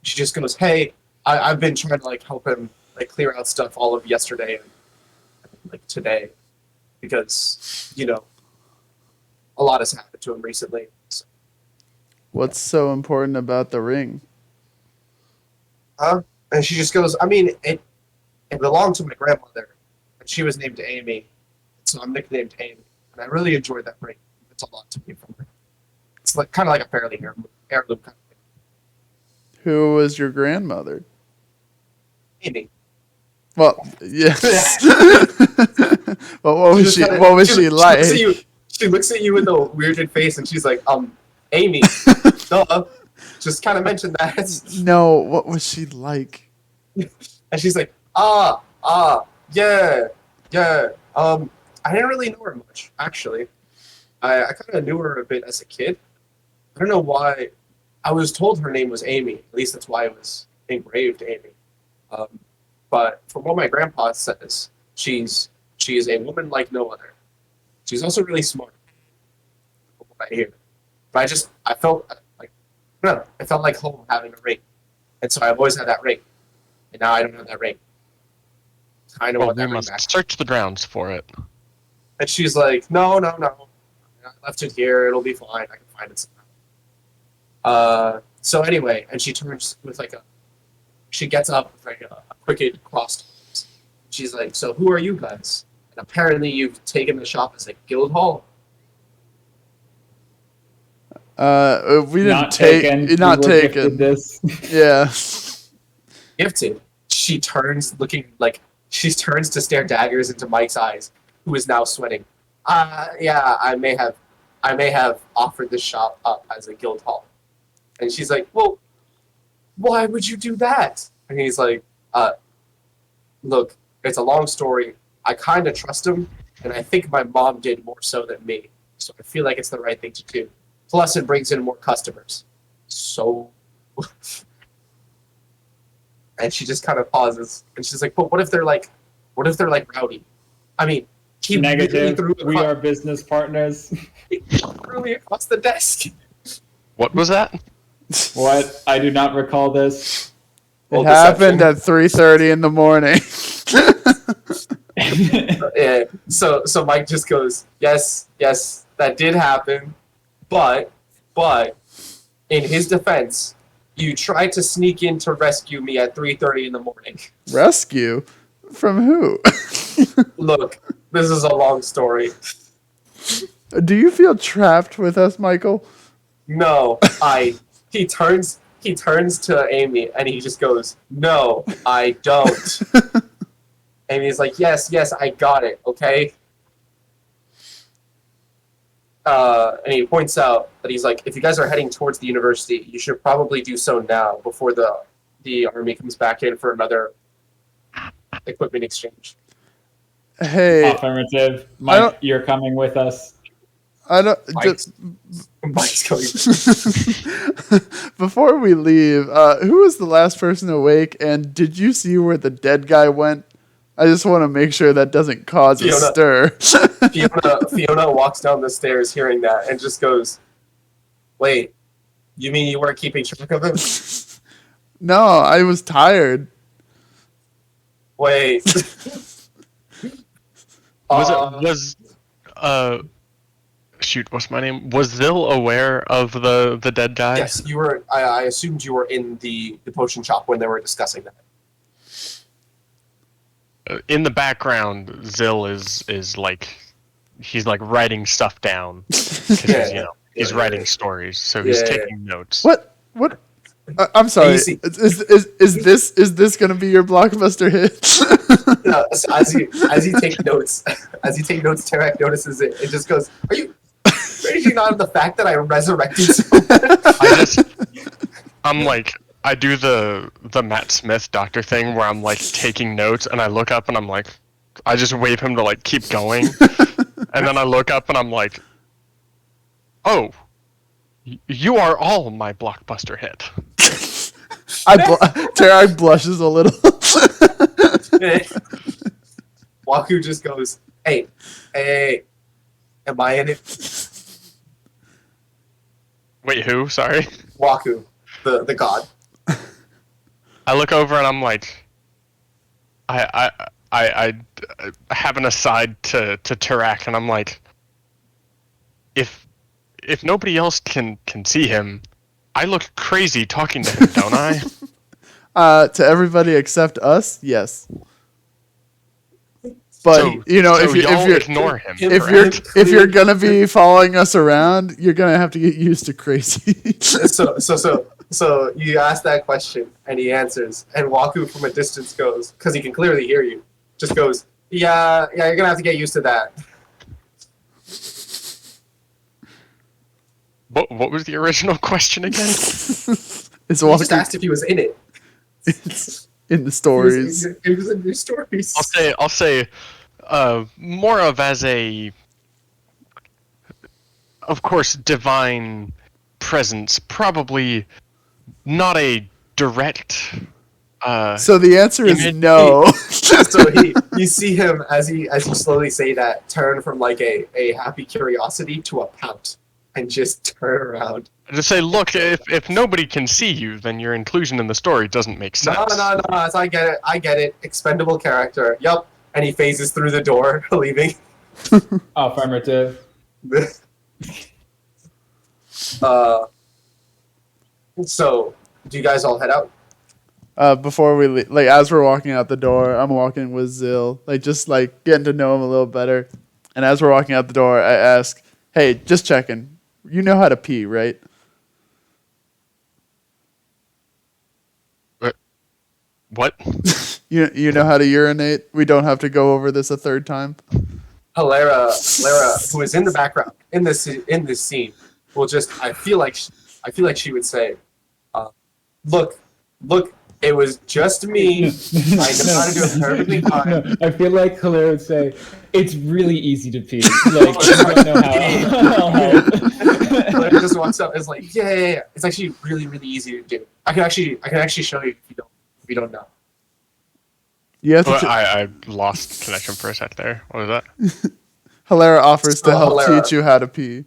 She just goes, hey, I've been trying to like help him like clear out stuff all of yesterday and like today, because a lot has happened to him recently. So. What's so important about the ring? And she just goes, I mean, it belonged to my grandmother, and she was named Amy, so I'm nicknamed Amy, and I really enjoyed that ring. It's a lot to me from her. It's like kind of like a fairly heirloom kind of thing. Who was your grandmother? Amy. Well, yes. Well, what was she? What was she like? She looks at you with a weirded face, and she's like, Amy. Duh. Just kind of mentioned that. No, what was she like? And she's like, yeah. I didn't really know her much, actually. I kind of knew her a bit as a kid. I don't know why. I was told her name was Amy. At least that's why it was engraved Amy. But from what my grandpa says, she is a woman like no other. She's also really smart. From what I hear. But I felt like home having a ring. And so I've always had that ring. And now I don't have that ring. I know what that we ring must back. search the grounds for it. And she's like, no. I left it here. It'll be fine. I can find it somehow. So anyway, and she turns with she gets up with like a crooked crossed arms. She's like, so who are you guys? And apparently you've taken the shop as a guild hall. We didn't take. Not taken. This. Yeah. Gifted. She turns to stare daggers into Mike's eyes, who is now sweating. Yeah, I may have offered this shop up as a guild hall. And she's like, well, why would you do that? And he's like, look, it's a long story. I kind of trust him, and I think my mom did more so than me. So I feel like it's the right thing to do. Plus, it brings in more customers. So, And she just kind of pauses, and she's like, "But what if they're like rowdy? I mean, he literally Negative. threw We are business partners. threw me across the desk." What was that? What? I do not recall this. It Well, happened deception. at 3:30 in the morning. Yeah. So Mike just goes, yes, that did happen, but in his defense, you tried to sneak in to rescue me at 3:30 in the morning. Rescue? From who? Look, this is a long story. Do you feel trapped with us, Michael? No, he turns to Amy and he just goes, "No, I don't." Amy's like, yes, I got it, okay? And he points out that he's like, if you guys are heading towards the university, you should probably do so now before the army comes back in for another equipment exchange. Hey, Affirmative. Mike, you're coming with us. I don't. Mike's going. Before we leave, who was the last person awake, and did you see where the dead guy went? I just want to make sure that doesn't cause a stir. Fiona walks down the stairs hearing that and just goes, "Wait, you mean you weren't keeping track of him?" No, I was tired. Wait. Shoot, what's my name? Was Zyll aware of the dead guy? Yes, you were. I assumed you were in the potion shop when they were discussing that. In the background, Zyll is like, he's like writing stuff down because he's writing stories, so he's taking notes. What? I'm sorry. Is this going to be your blockbuster hit? No, so as you take notes, Terrac notices it and just goes, "Are you not of the fact that I resurrected someone?" I'm like, I do the Matt Smith doctor thing where I'm like taking notes and I look up and I'm like, I just wave him to like keep going, and then I look up and I'm like, oh, you are all my blockbuster hit. Terrac blushes a little. Waku just goes, hey, am I in it? Wait, who? Sorry? Waku, the god. I look over and I'm like, I have an aside to Terrac, and I'm like, if nobody else can see him, I look crazy talking to him, don't I? To everybody except us, yes. But so if you ignore him, if you're gonna be following us around, you're gonna have to get used to crazy. So you ask that question and he answers, and Waku from a distance goes, because he can clearly hear you, just goes, yeah, you're gonna have to get used to that. What was the original question again? He just asked if he was in it. It's in the stories. It was in your stories. I'll say, more of as a, of course, divine presence. Probably not a direct. So the answer is no. So you see him as you slowly say that, turn from like a happy curiosity to a pout, and just turn around. Just say, look, if nobody can see you, then your inclusion in the story doesn't make sense. No, I get it. Expendable character. Yup. And he phases through the door, leaving. Affirmative. So, do you guys all head out? Before we leave, like as we're walking out the door, I'm walking with Zyll, just getting to know him a little better. And as we're walking out the door, I ask, "Hey, just checking. You know how to pee, right?" What? You know how to urinate? We don't have to go over this a third time. Helera, who is in the background in this scene, will just. I feel like she would say, "Look, it was just me. I know how to do it perfectly fine." No, I feel like Helera would say, "It's really easy to pee. Like, I don't know how." Helera just walks up and is like, yeah. It's actually really, really easy to do. I can actually show you if you don't. We don't know. You have to. Well, I lost connection for a sec there. What was that? Helera offers to help Helera. teach you how to pee.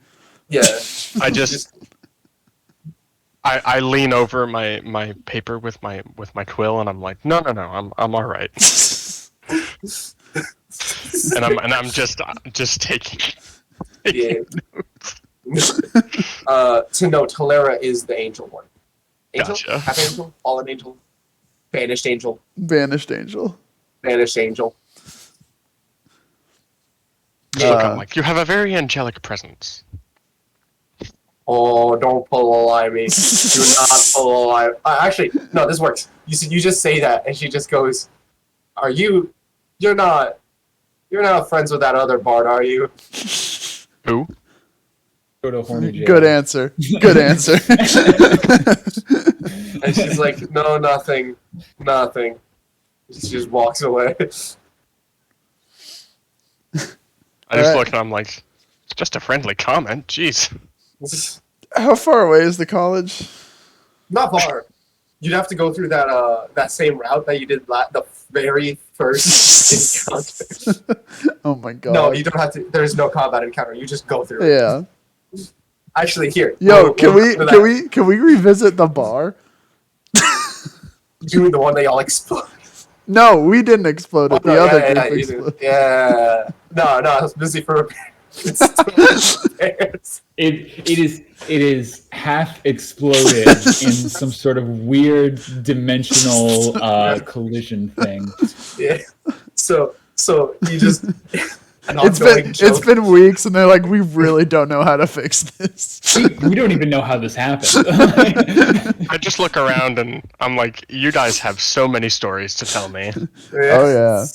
Yeah. I just I lean over my paper with my quill and I'm like, no, I'm all right. and I'm just taking. Yeah. To note, Helera is the angel one. Angel? Gotcha. Half angel? Fallen angel? Banished angel? Banished angel. Banished angel. Look, I'm like, you have a very angelic presence. Oh, don't pull a lie me. Do not pull a lie. Actually, no, this works. You just say that, and she just goes, "Are you? You're not friends with that other bard, are you?" Who? Go to horny jail. Good answer. Good answer. And she's like, "No, nothing. She just walks away. I just Alright. look and I'm like, it's just a friendly comment. Jeez. How far away is the college? Not far. You'd have to go through that same route that you did the very first encounter. Oh my god. No, you don't have to. There's no combat encounter. You just go through it. Yeah. Actually, here. Yo, we'll can we revisit the bar? do the one they all explode? No, we didn't explode it. The other group you exploded. do. Yeah. No, I was busy for repairs. It's repairs. It is half exploded in some sort of weird dimensional collision thing. Yeah. So you just an ongoing joke. It's been weeks, and they're like, we really don't know how to fix this. We don't even know how this happened. I just look around and I'm like, you guys have so many stories to tell me. Yeah. Oh yeah.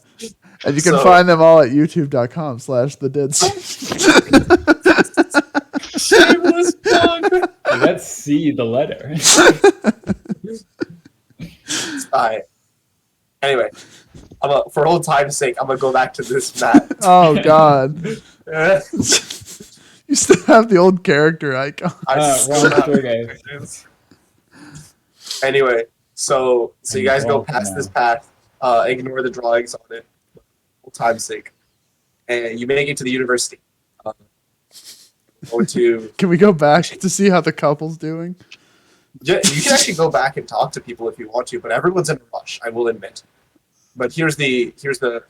And you can find them all at youtube.com/thedead. Shameless plug. Let's see the letter. Alright. Anyway, for old time's sake, I'm gonna go back to this map. Oh god. Yeah. You still have the old character icon. still wrong have Storgé. it. Anyway, so you guys go past this path. Ignore the drawings on it, for old time's sake, and you make it to the university. Go to. Can we go back to see how the couple's doing? Yeah, you can actually go back and talk to people if you want to, but everyone's in a rush, I will admit. But here's the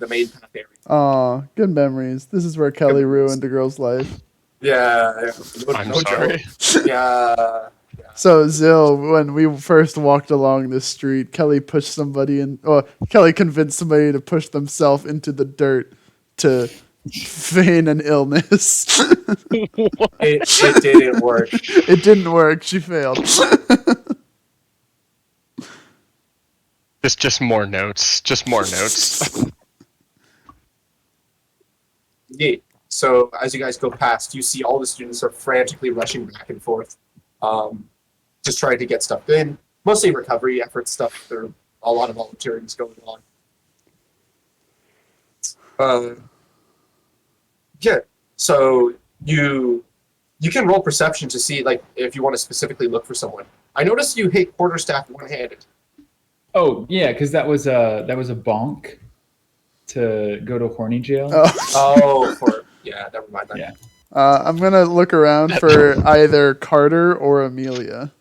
main path area. Aw, good memories. This is where Kelly ruined a girl's life. Yeah, I'm no sorry. joke. Yeah. So Zyll, when we first walked along this street, Kelly pushed somebody in. Well, Kelly convinced somebody to push themselves into the dirt to feign an illness. It didn't work. It didn't work. She failed. Just more notes. Just more notes. Yeah. So as you guys go past, you see all the students are frantically rushing back and forth, just trying to get stuff in. Mostly recovery effort stuff. There are a lot of volunteering is going on. Yeah. So you can roll perception to see like if you want to specifically look for someone. I noticed you hit quarterstaff one-handed. Oh yeah, because that was a bonk to go to horny jail. Oh, yeah. Never mind that. Yeah. I'm gonna look around for either Carter or Amelia.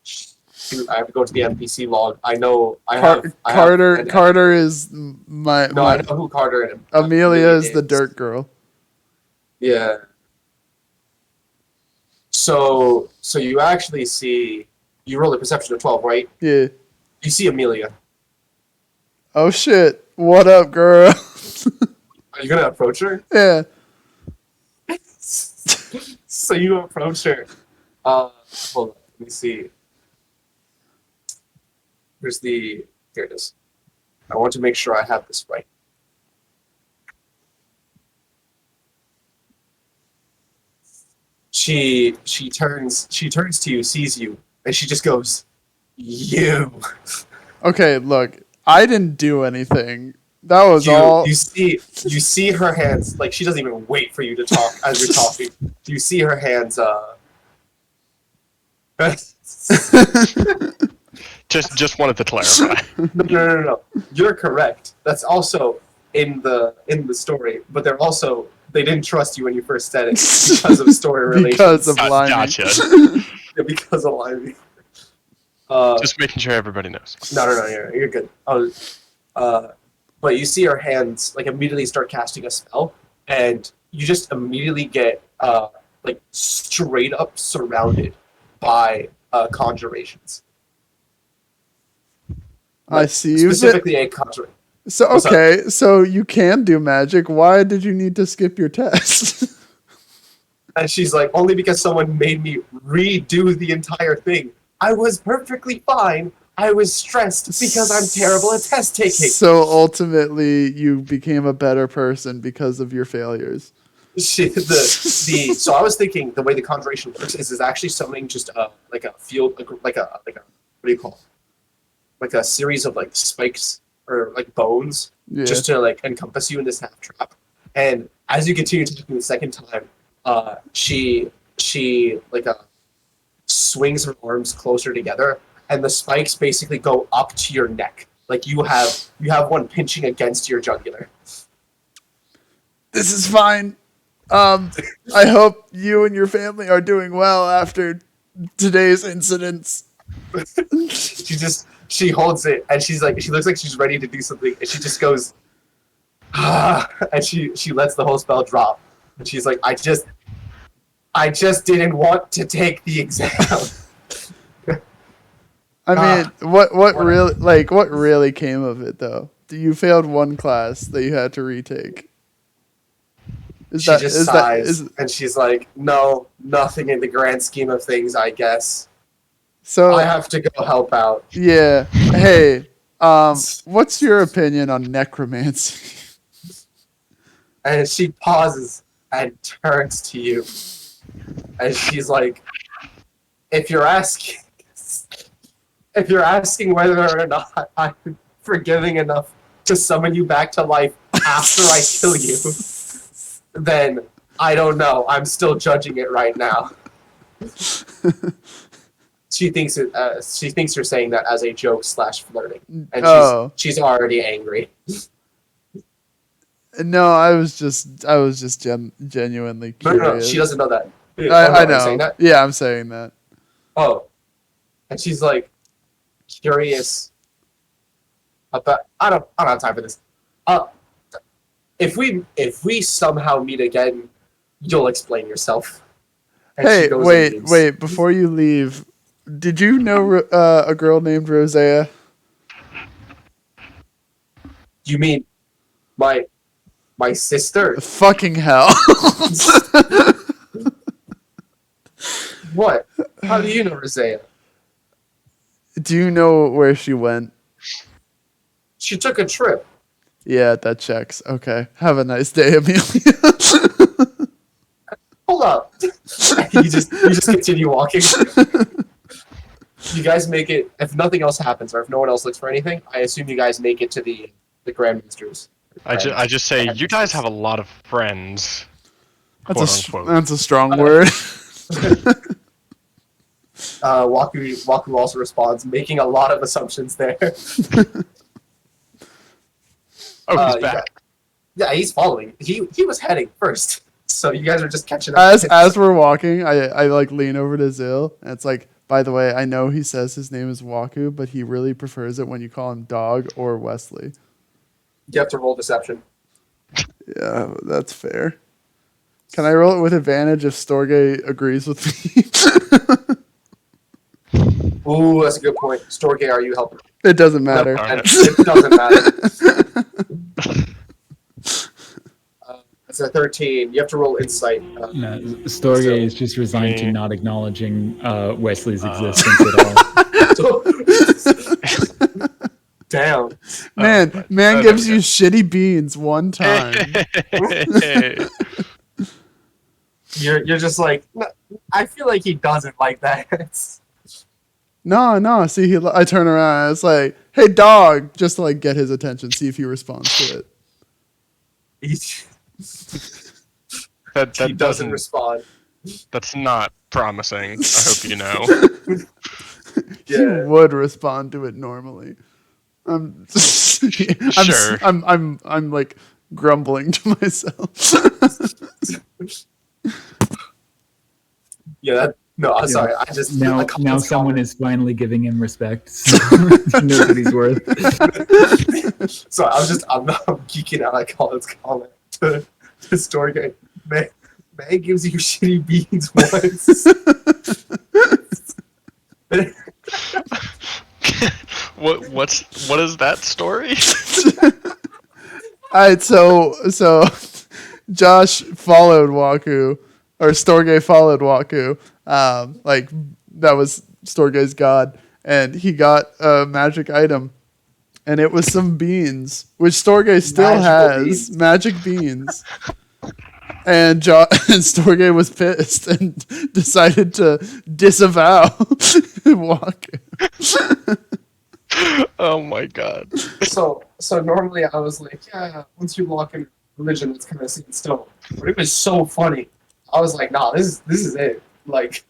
Shoot, I have to go to the NPC log. I know. I have Carter is my. No, I know who Carter and Amelia is the dirt girl. Yeah. So you actually see. You roll a perception of 12, right? Yeah. You see Amelia. Oh shit! What up, girl? Are you gonna approach her? Yeah. So you approach her. Hold on. Let me see. Here it is. I want to make sure I have this right. She turns to you, sees you, and she just goes, "You." Okay, look. I didn't do anything. That was You all. you see her hands, like she doesn't even wait for you to talk as you're talking. You see her hands Just wanted to clarify. No. You're correct. That's also in the story, but they didn't trust you when you first said it because of story relations. Because of Limey. Gotcha. Yeah, because of Limey. Just making sure everybody knows. No, you're good. But you see her hands like immediately start casting a spell, and you just immediately get like straight up surrounded by conjurations. I see you. Specifically a conjuration. So okay, so you can do magic. Why did you need to skip your test? And she's like, only because someone made me redo the entire thing. I was perfectly fine. I was stressed because I'm terrible at test taking. So ultimately, you became a better person because of your failures. So I was thinking the way the conjuration works is actually summoning just like a field, like a what do you call it? Like a series of like spikes or like bones, just to like encompass you in this half trap. And as you continue to do the second time, she like swings her arms closer together, and the spikes basically go up to your neck. Like you have one pinching against your jugular. This is fine. I hope you and your family are doing well after today's incidents. She holds it, and she looks like she's ready to do something, and she just goes, and she lets the whole spell drop, and she's like, I just didn't want to take the exam. I mean, what really came of it though? You failed one class that you had to retake. She just sighs, and she's like, no, nothing in the grand scheme of things, I guess. So I have to go help out. Yeah. Hey, what's your opinion on necromancy? And she pauses and turns to you. And she's like, if you're asking whether or not I'm forgiving enough to summon you back to life after I kill you, then I don't know. I'm still judging it right now. She thinks you're saying that as a joke / flirting, and she's already angry. No, I was just genuinely curious. No, she doesn't know that. I know. Yeah, I'm saying that. Oh, and she's like curious about. I don't have time for this. If we somehow meet again, you'll explain yourself. And hey, wait! Before you leave, did you know a girl named Rosea? You mean my sister? Fucking hell! What? How do you know Rosea? Do you know where she went? She took a trip. Yeah, that checks. Okay. Have a nice day, Amelia. Hold up. you just continue walking. You guys make it. If nothing else happens, or if no one else looks for anything, I assume you guys make it to the Grandmasters. I just say you guys have a lot of friends. That's a strong word. Waku also responds, making a lot of assumptions there. Oh, he's back. Yeah, he's following. He was heading first, so you guys are just catching up. As we're walking, I like lean over to Zyll, and it's like, by the way, I know he says his name is Waku, but he really prefers it when you call him Dog or Wesley. You have to roll deception. Yeah, that's fair. Can I roll it with advantage if Storgé agrees with me? Ooh, that's a good point. Storgé, are you helping? It doesn't matter. No, it doesn't matter. It's a 13. You have to roll insight. No, Storgé is just resigned to not acknowledging Wesley's existence at all. Damn. Man gives you shitty beans one time. You're just like, I feel like he doesn't like that. No. See, I turn around and it's like, hey, dog, just to like get his attention, see if he responds to it. He doesn't respond. That's not promising. I hope you know. You would respond to it normally. I'm Sure. I'm like grumbling to myself. Yeah, no, I'm sorry. I just Now it's someone Colin. is finally giving him respect. So he knows what he's worth. So I'm geeking out. I call it Colin to Storgé. May gives you shitty beans once. What is that story? All right, so Josh followed Waku, or Storgé followed Waku. Like that was Storgé's god, and he got a magic item, and it was some beans, which Storgé still has magic beans. And Storgé was pissed and decided to disavow Waku. Oh my god. So normally I was like, yeah, once you lock in religion, it's kind of set in stone. But it was so funny. I was like, nah, this is it. Like,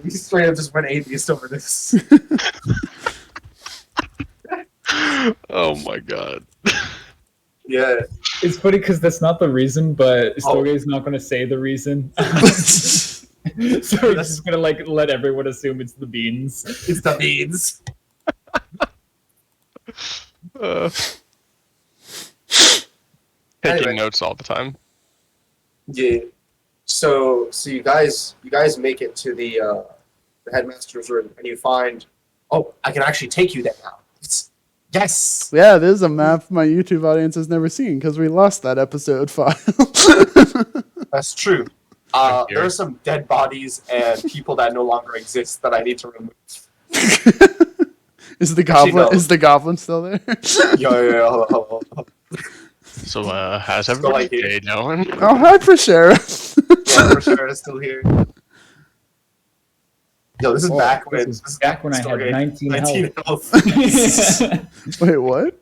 we straight up just went atheist over this. Oh my god. Yeah. It's funny because that's not the reason, but Storgé's not going to say the reason. So he's just going to like let everyone assume it's the beans. It's the beans. Taking Anyway. notes all the time. Yeah. So you guys make it to the headmaster's room, and you find, oh, I can actually take you there now. Yes. Yeah, this is a map my YouTube audience has never seen because we lost that episode file. That's true. There are some dead bodies and people that no longer exist that I need to remove. Is the Actually, goblin? no. Is the goblin still there? Yo. So, how's everybody's here. day going? Oh, hi, Prashera. Yeah, for sure, it's still here. Yo, this is back when This is back when I had Storgé- 19 health. Wait, what?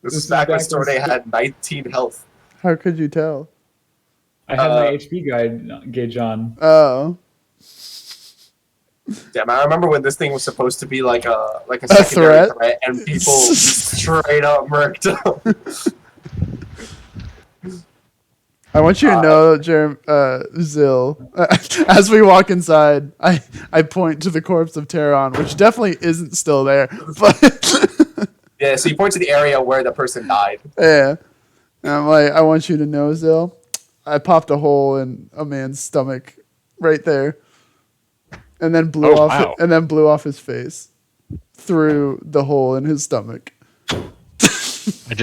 This is back when Storgé had 19 health. How could you tell? I had my HP gauge on. Oh, Damn, I remember when this thing was supposed to be like a secondary threat, and people straight up murked him. I want you to know, Zyll, as we walk inside, I point to the corpse of Terrac, which definitely isn't still there. But Yeah, so you point to the area where the person died. yeah, and I'm like, I want you to know, Zyll, I popped a hole in a man's stomach right there, and then blew off his face through the hole in his stomach. I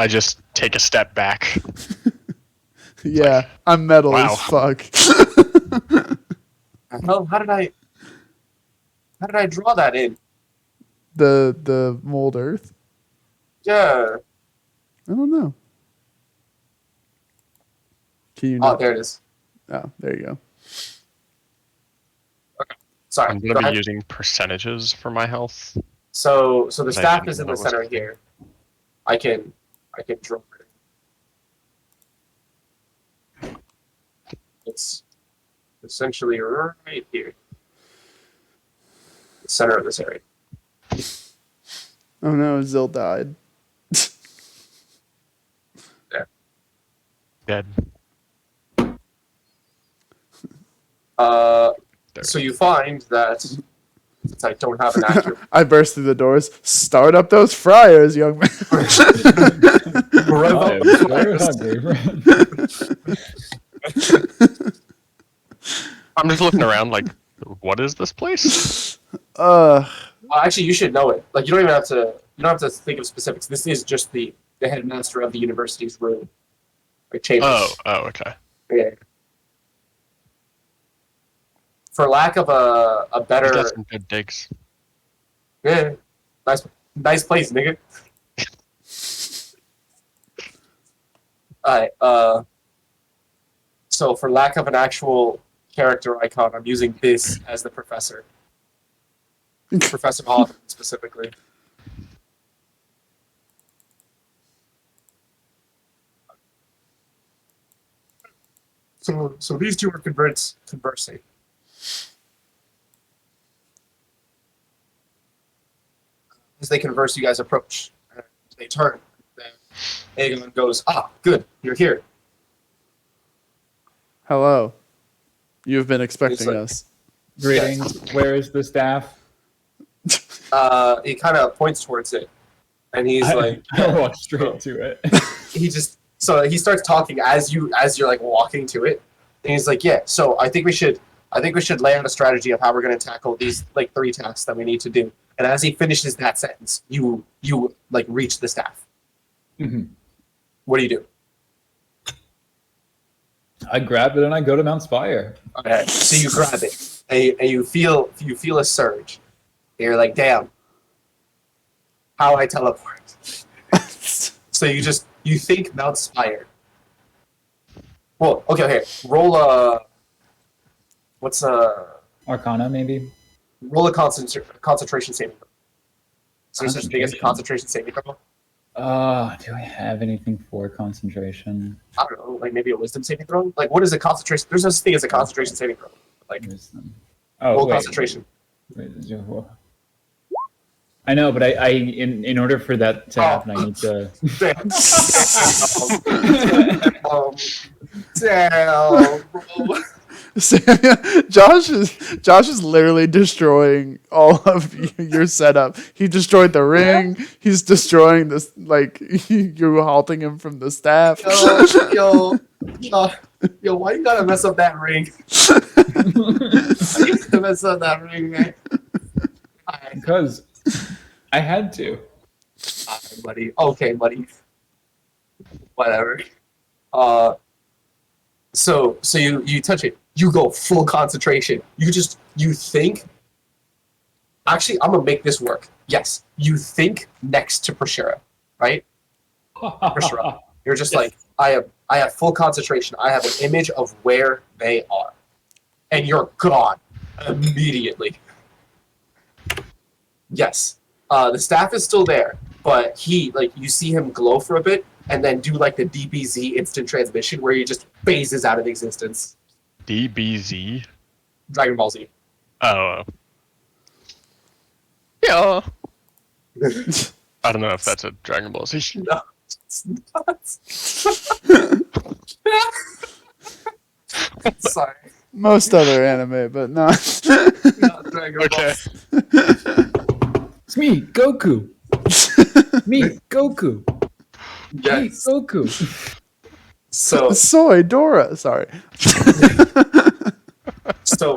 just take a step back. Yeah, I'm metal wow. as fuck. Hell, how did I draw that in? The mold earth. Yeah. I don't know. Can you? Oh, there it is. Oh, there you go. Sorry. I'm Go gonna be ahead. using percentages for my health. So the staff is in the That was center cool. here. I can draw it. It's essentially right here. The center of this area. Oh no, Zyll died. Dead. So you find that since I don't have an accurate I burst through the doors. Start up those fryers, young man. rev up I'm the very fires. hungry. I'm just looking around like, what is this place? Actually, you should know it. Like you don't have to think of specifics. This is just the headmaster of the university's room, like chambers. Oh, okay. Yeah. For lack of a You better, got some good digs. yeah, nice place, nigga. Alright, so for lack of an actual character icon, I'm using this as the professor. Professor Hoffman, specifically. So these two are conversing. as they converse, you guys approach. They turn. Then Aegon goes, good, you're here. Hello. You've been expecting He's like- us. Greetings. Where is the staff? He kind of points towards it, and he's like, I walk straight to it. he starts talking as you're like walking to it, and he's like, yeah. So I think we should lay out a strategy of how we're going to tackle these like 3 tasks that we need to do. And as he finishes that sentence, you like reach the staff. Mhm. What do you do? I grab it and I go to Mount Spire. Okay, so you grab it, and you feel a surge. And you're like, damn, how I teleport. So you think Mount Spire. Well, okay. Roll Arcana, maybe? roll a concentration saving throw. So there's such a thing as a concentration saving throw. Do I have anything for concentration? I don't know, like maybe a wisdom saving throw. Like what is a concentration? There's such a thing as a concentration saving throw. Like Wisdom. roll wait. concentration. I know, but I in order for that to happen, I need to. Damn, bro. Josh is literally destroying all of your setup. He destroyed the ring. He's destroying this, like, you're halting him from the staff. Yo, why you gotta mess up that ring? Why you gotta mess up that ring, man? Because I had to. Alright, buddy. Okay, buddy. Whatever. So you touch it. You go full concentration. You think. Actually, I'm gonna make this work. Yes, you think next to Prashera, right? Prashera. You're just like, I have full concentration. I have an image of where they are, and you're gone immediately. Yes, the staff is still there, but you see him glow for a bit, and then do like the DBZ instant transmission where he just phases out of existence. DBZ? Dragon Ball Z. Oh. Yeah. I don't know if that's a Dragon Ball Z. No, it's not. Sorry. Most other anime, but not. Not Dragon Okay. Ball. It's me, Goku. Me, Goku. Me, Yes. Goku. So Soy Dora. Sorry.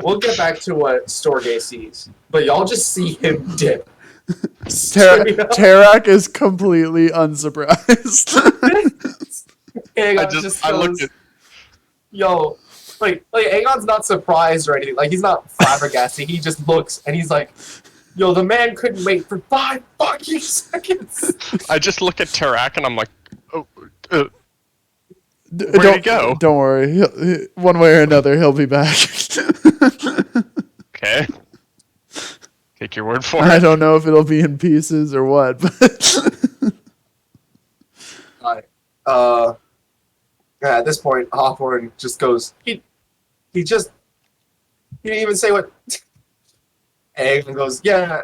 we'll get back to what Storgé sees, but y'all just see him dip. Terrac is completely unsurprised. Aegon I looked at. yo, like Aegon's not surprised or anything. Like he's not flabbergasted. He just looks and he's like, yo, the man couldn't wait for 5 fucking seconds. I just look at Terrac and I'm like, oh, Where'd he go? Don't worry. One way or another, he'll be back. okay. Take your word for I it. don't know if it'll be in pieces or what, but At this point, Hawthorne just goes. He didn't even say what. Aegon goes, yeah.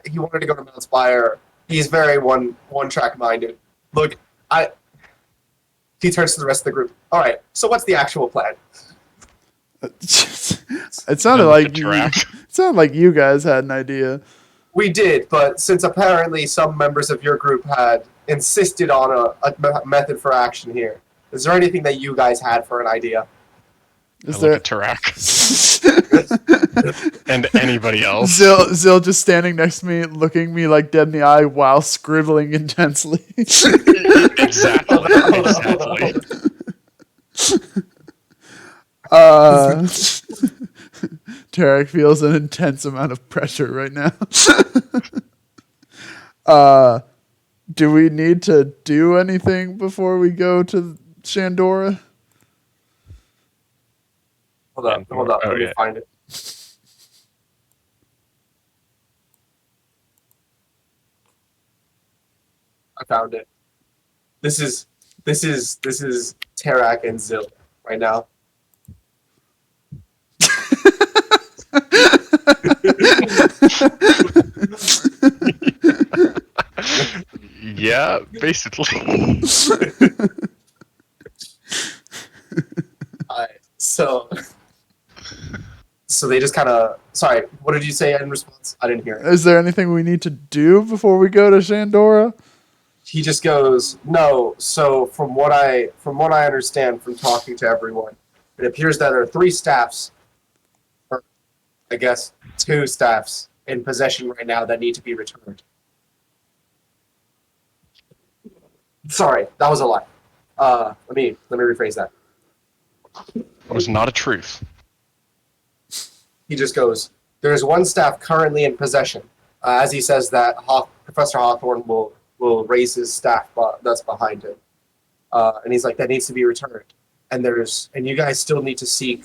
He wanted to go to Mount Spire. He's very one track minded. Look, He turns to the rest of the group. All right. So what's the actual plan? it sounded like you guys had an idea. We did, but since apparently some members of your group had insisted on a method for action here, is there anything that you guys had for an idea? Is I there look at Terrac. And anybody else. Zyll just standing next to me, looking me like dead in the eye while scribbling intensely. Exactly. Terrac feels an intense amount of pressure right now. Do we need to do anything before we go to Shandora? Hold up. Let me find it. I found it. This is Terrac and Zyll right now. Yeah, basically. So they just kind of. Sorry, what did you say in response? I didn't hear it. Is there anything we need to do before we go to Shandora? He just goes, no. So from what I understand from talking to everyone, it appears that there are 3 staffs, or I guess 2 staffs in possession right now that need to be returned. Sorry, that was a lie. Let me rephrase that. It was not a truth. He just goes, there is 1 staff currently in possession. As he says that, Professor Hawthorne will raise his staff that's behind him. And he's like, that needs to be returned. And you guys still need to seek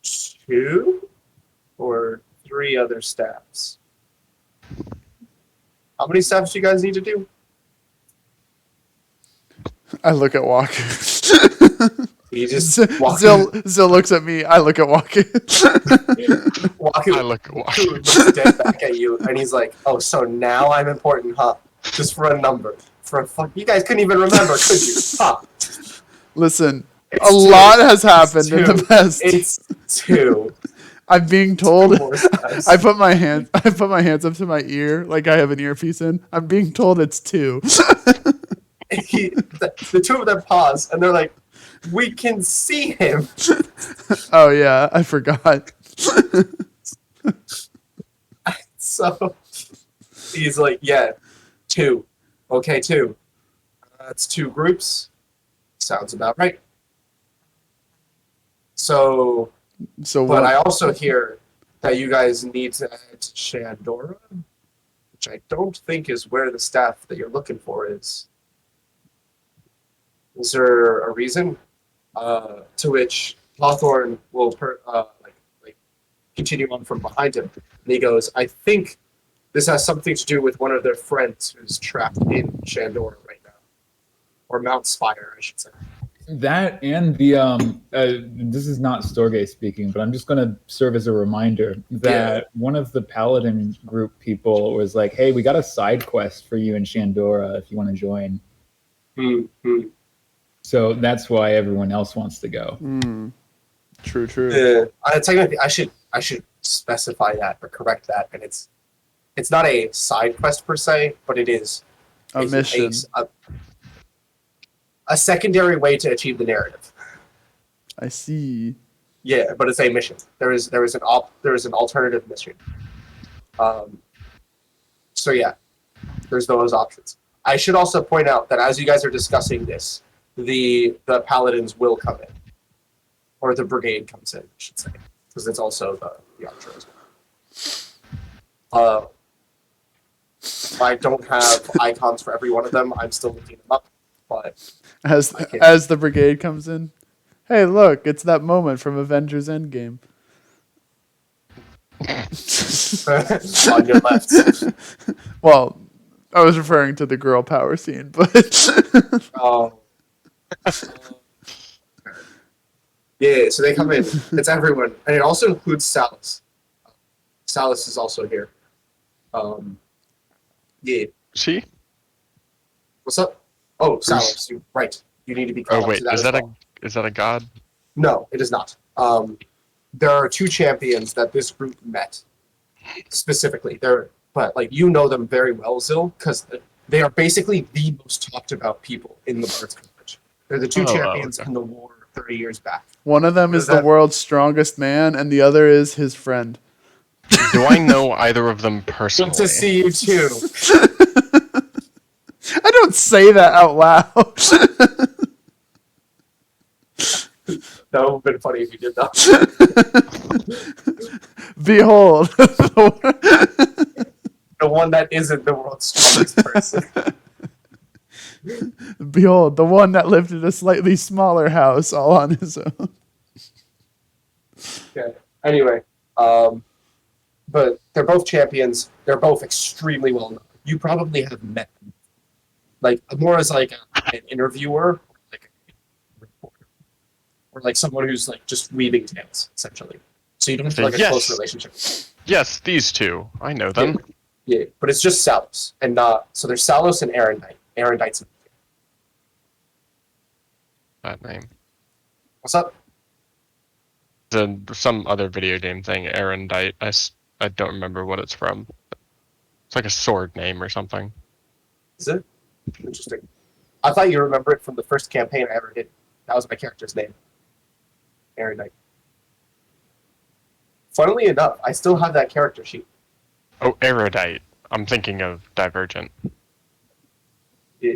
2 or 3 other staffs. How many staffs do you guys need to do? I look at Walker. He just Zyll looks at me. I look at Walker. Waku I look at Walker. looks dead back at you, and he's like, "Oh, so now I'm important, huh? Just for a number, for a fuck. You guys couldn't even remember, could you? Huh? Listen, It's a 2. lot has happened in It's the past. It's 2. I'm being told. 2 more staffs. I put my hands up to my ear like I have an earpiece in. I'm being told it's 2. The 2 of them pause, and they're like, "We can see him." Oh yeah, I forgot. So he's like, "Yeah, 2. Okay, 2. That's 2 groups. Sounds about right." So, So but what? I also hear that you guys need to head to Shandora, which I don't think is where the staff that you're looking for is. Is there a reason? To which Hawthorne will continue on from behind him, and he goes, "I think this has something to do with one of their friends who's trapped in Shandora right now, or Mount Spire, I should say." That and the this is not Storgé speaking, but I'm just going to serve as a reminder that one of the Paladin group people was like, "Hey, we got a side quest for you in Shandora if you want to join." Mm-hmm. So that's why everyone else wants to go. True. Technically, I should specify that or correct that, and it's not a side quest per se, but it is A mission. A secondary way to achieve the narrative. I see. Yeah, but it's a mission. There is an alternative mission. So yeah, there's those options. I should also point out that as you guys are discussing this, the paladins will come in, or the brigade comes in, I should say, because it's also the archer as well. I don't have icons for every one of them. I'm still looking them up, but As the brigade comes in, hey, look, it's that moment from Avengers Endgame. on your left. Well, I was referring to the girl power scene, but Oh. Yeah, so they come in. It's everyone, and it also includes Salus. Salus is also here. Yeah. See? What's up? Oh, Salus. Right. You need to be called Oh wait, to that is as that well. is that a god? No, it is not. There are 2 champions that this group met specifically. But like you know them very well, Zyll, because they are basically the most talked about people in the Bard's College. They're the 2 champions in the war 30 years back. one of them is the world's strongest man, and the other is his friend. Do I know either of them personally? Good to see you too. I don't say that out loud. That would have been funny if you did that. Behold. The one that isn't the world's strongest person. Behold, the one that lived in a slightly smaller house all on his own. Okay. Anyway, but they're both champions. They're both extremely well known. You probably have met them. Like more as like an interviewer, like a reporter, or like someone who's like just weaving tales, essentially. So you don't have like a Yes. close relationship. Yes, these 2. I know them. Yeah, but it's just Salos, and not so. There's Salos and Erendite. Erendite's. That name. What's up? Some other video game thing, Erendite. I don't remember what it's from. It's like a sword name or something. Is it? Interesting. I thought you remember it from the first campaign I ever did. That was my character's name. Erendite. Funnily enough, I still have that character sheet. Oh, Erudite. I'm thinking of Divergent. Yeah.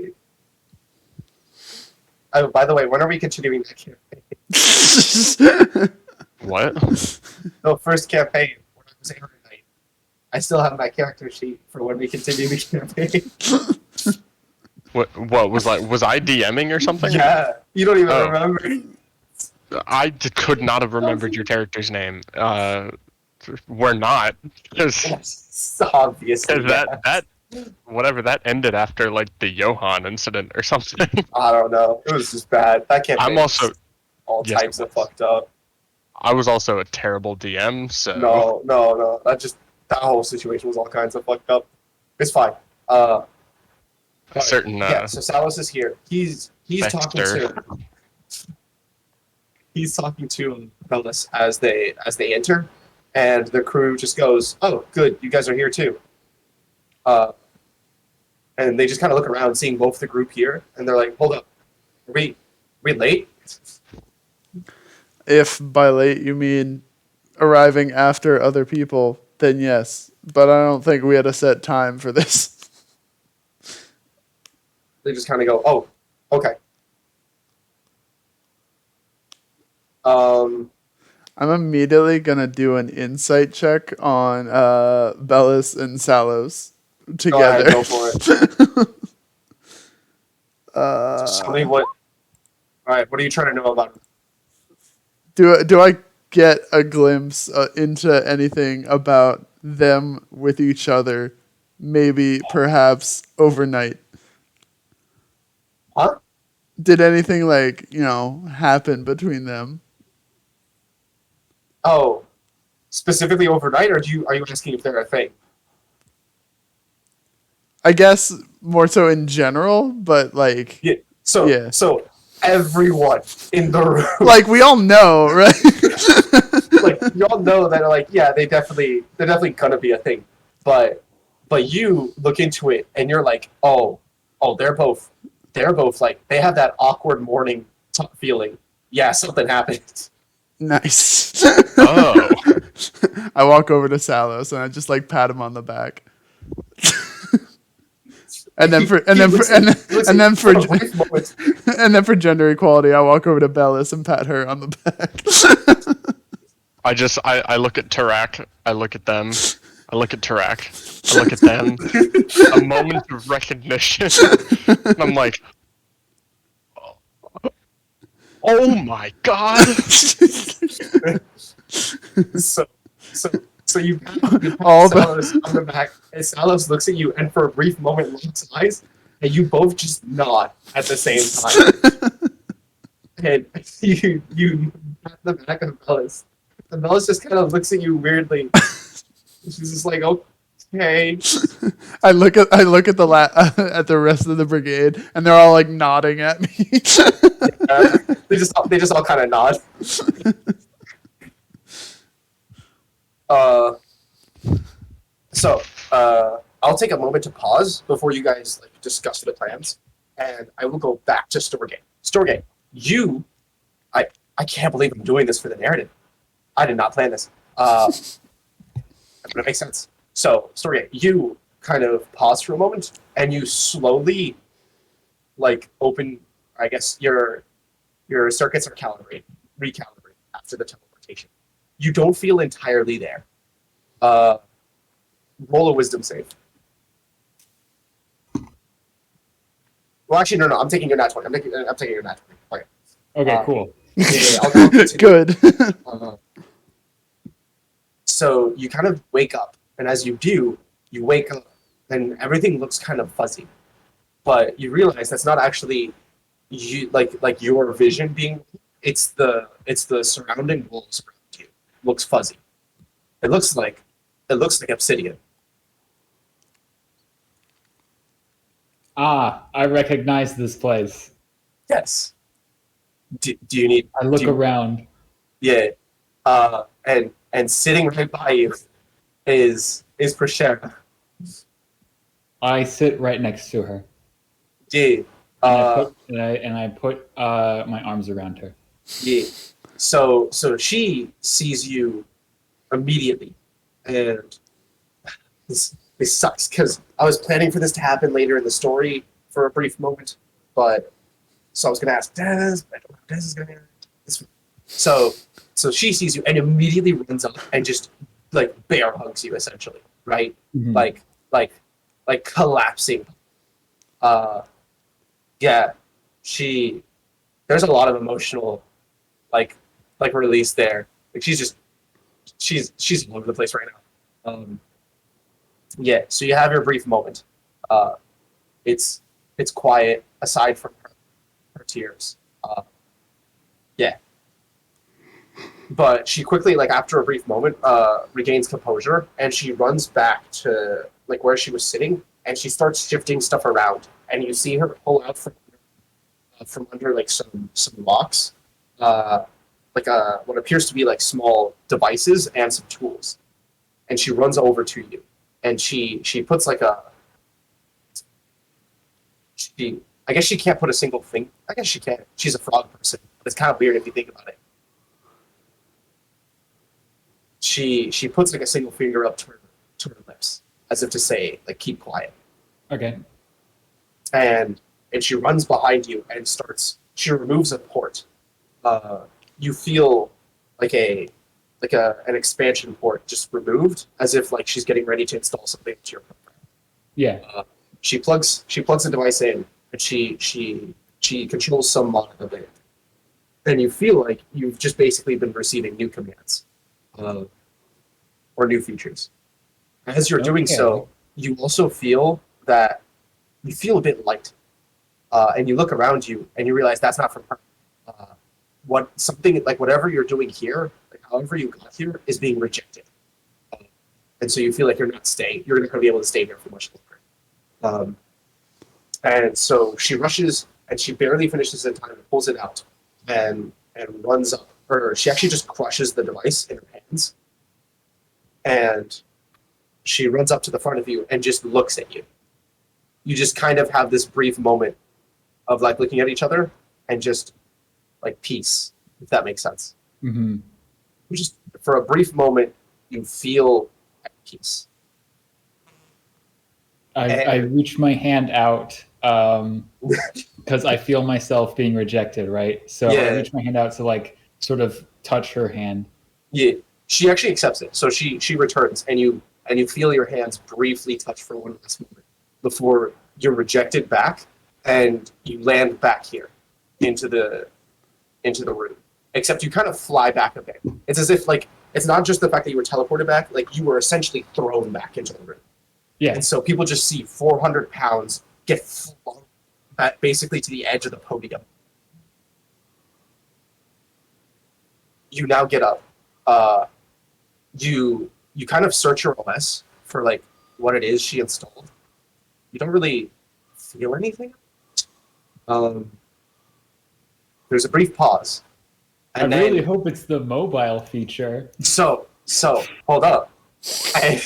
Oh, by the way, when are we continuing that campaign? What? The first campaign, when I was Erudite. I still have my character sheet for when we continue the campaign. What was like? Was I DMing or something? Yeah, you don't even Oh. remember. Could not have remembered your character's name. We're not. Yes, obviously. That whatever that ended after like the Johan incident or something. I don't know. It was just bad. That campaign. I'm also was all yes, types it of was. fucked up. I was also a terrible DM, so No. That whole situation was all kinds of fucked up. It's fine. a certain Yeah. So Salos is here. He's talking Dexter. to. He's talking to Bellis as they enter, and the crew just goes, "Oh, good, you guys are here too." And they just kind of look around, seeing both the group here, and they're like, "Hold up, are we late?" If by late you mean arriving after other people, then yes. But I don't think we had a set time for this. They just kind of go, "Oh, okay." I'm immediately gonna do an insight check on Bellis and Salos together. Go for it. Just tell me what. All right, what are you trying to know about him? Do I get a glimpse into anything about them with each other? Maybe, perhaps overnight. Huh? Did anything happen between them? Oh, specifically overnight, or are you asking if they're a thing? I guess more so in general, but like, Yeah. So Yeah. so everyone in the room, like we all know, right? like you all know that like yeah, they're definitely gonna be a thing, but you look into it and you're like, oh, they're both like they have that awkward morning feeling. Yeah, something happened. Nice. Oh. I walk over to Salos and I just like pat him on the back. And then for gender equality, I walk over to Bellis and pat her on the back. I look at Terrac. I look at them. I look at Terrac. I look at them. A moment of recognition. And I'm like, oh my god! So you All Salos on the back, and Salos looks at you, and for a brief moment locks eyes, and you both just nod at the same time. And you pat the back of Bellis. And Bellis just kind of looks at you weirdly. She's just like, okay. I look at the at the rest of the brigade, and they're all like nodding at me. They just all kind of nod. So I'll take a moment to pause before you guys like discuss the plans, and I will go back to Storgé. Storgé, I can't believe I'm doing this for the narrative. I did not plan this. But it makes sense. So, Storgé, you kind of pause for a moment, and you slowly, like, open. I guess your circuits are recalibrate after the teleportation. You don't feel entirely there. Roll a wisdom save. Well, actually, no. I'm taking your nat 20. I'm taking your nat 20. Okay. Okay, cool. Yeah, I'll continue. Good. So you kind of wake up, and as you do, you wake up, and everything looks kind of fuzzy. But you realize that's not actually you, like your vision being. It's the surrounding walls around you. Looks fuzzy. It looks like obsidian. Ah, I recognize this place. Yes. Do you need? I look around. Yeah. And sitting right by you is Prashera. I sit right next to her. Yeah. And I put my arms around her. Yeah. So she sees you immediately, and this sucks because I was planning for this to happen later in the story for a brief moment, but so I was gonna ask Des, but I don't know how Des is gonna answer this. So she sees you and immediately runs up and just like bear hugs you essentially, right? Mhm. Like collapsing. Yeah, there's a lot of emotional like release there. Like she's all over the place right now. Yeah, so you have your brief moment. It's quiet aside from her tears. Yeah, but she quickly, like after a brief moment, regains composure and she runs back to like where she was sitting and she starts shifting stuff around. And you see her pull out from under like some locks, what appears to be like small devices and some tools. And she runs over to you, and she puts like I guess she can't put a single thing. I guess she can. She's a frog person, but it's kind of weird if you think about it. She puts like a single finger up to her lips, as if to say like keep quiet. Okay. And she runs behind you and she removes a port. You feel like an expansion port just removed, as if like she's getting ready to install something into your program. Yeah. She plugs a device in, and she controls some mod of it. And you feel like you've just basically been receiving new commands, or new features. As you're doing so, you also feel that you feel a bit light. And you look around you and you realize that's not from her. Whatever you're doing here, like however you got here, is being rejected. And so you feel like you're not going to be able to stay here for much longer. And so she rushes and she barely finishes in time and pulls it out and runs up, or she actually just crushes the device in her hands. And she runs up to the front of you and just looks at you. You just kind of have this brief moment of like looking at each other and just like peace, if that makes sense. Mm-hmm. Just for a brief moment, you feel at peace. I reach my hand out because I feel myself being rejected, right? So Yeah. I reach my hand out to like sort of touch her hand. Yeah, she actually accepts it. So she returns, and you feel your hands briefly touch for one last moment before you're rejected back, and you land back here into the room. Except you kind of fly back a bit. It's as if like it's not just the fact that you were teleported back; like you were essentially thrown back into the room. Yeah. And so people just see 400 pounds get flung back basically to the edge of the podium. You now get up. You kind of search your OS for like what it is she installed. You don't really feel anything. There's a brief pause. And I really hope it's the mobile feature. So hold up. And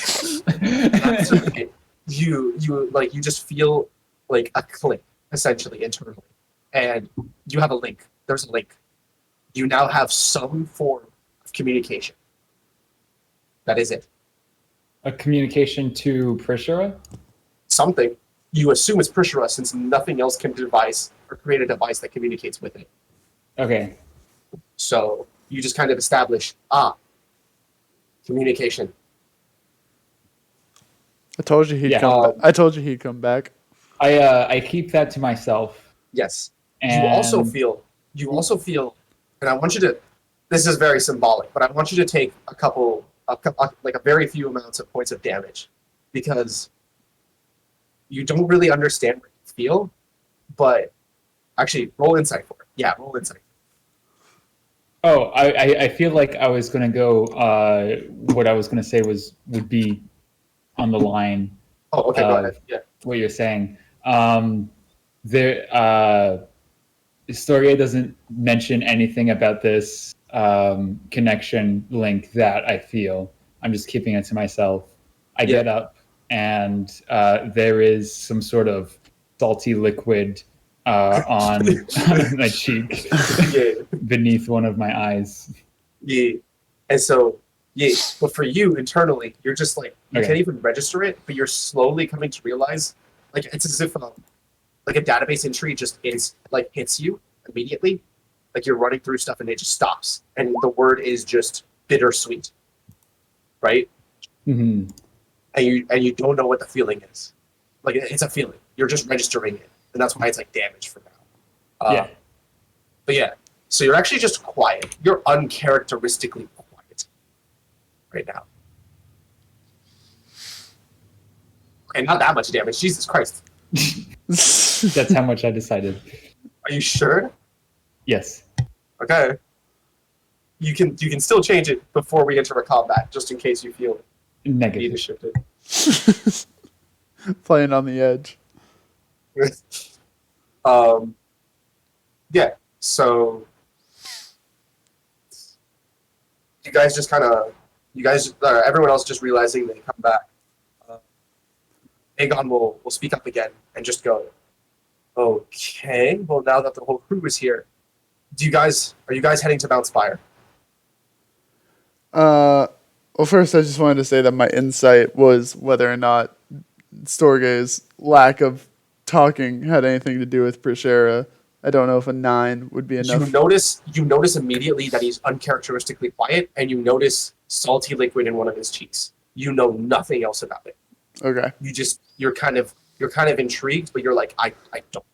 that's okay. You just feel like a click essentially internally, and you have a link. There's a link. You now have some form of communication. That is it. A communication to Prishara? Something. You assume it's Prishara since nothing else can create a device that communicates with it. Okay. So you just kind of establish communication. I told you he'd come back. I told you he'd come back. I keep that to myself. Yes. And You also feel, and I want you to, this is very symbolic, but I want you to take a very few amounts of points of damage, because you don't really understand what you feel, but actually roll insight for it. Yeah, roll insight. Oh, I feel like I was going to go, what I was going to say would be on the line Oh, okay, go of ahead. Yeah. what you're saying. Storgé doesn't mention anything about this connection link that I feel. I'm just keeping it to myself. I get up, and there is some sort of salty liquid on my cheek beneath one of my eyes. Yeah. And so, but for you internally, you're just like, you can't even register it, but you're slowly coming to realize, like, it's as if like a database entry just hits you immediately. Like you're running through stuff and it just stops. And the word is just bittersweet. Right? Mm-hmm. And you don't know what the feeling is. Like it's a feeling. You're just registering it. And that's why it's like damage for now. But yeah. So you're actually just quiet. You're uncharacteristically quiet right now. Okay, not that much damage. Jesus Christ. That's how much I decided. Are you sure? Yes. Okay. You can still change it before we enter a combat, just in case you feel negative. Need to shift it. Playing on the edge. Yeah. So you guys just everyone else just realizing they come back. Aegon will speak up again and just go, okay, well, now that the whole crew is here, are you guys heading to Mount Spire? Well, first, I just wanted to say that my insight was whether or not Storgé's lack of talking had anything to do with Prishera. I don't know if a 9 would be enough. You notice immediately that he's uncharacteristically quiet, and you notice salty liquid in one of his cheeks. You know nothing else about it. Okay. You're kind of intrigued, but you're like, I don't know.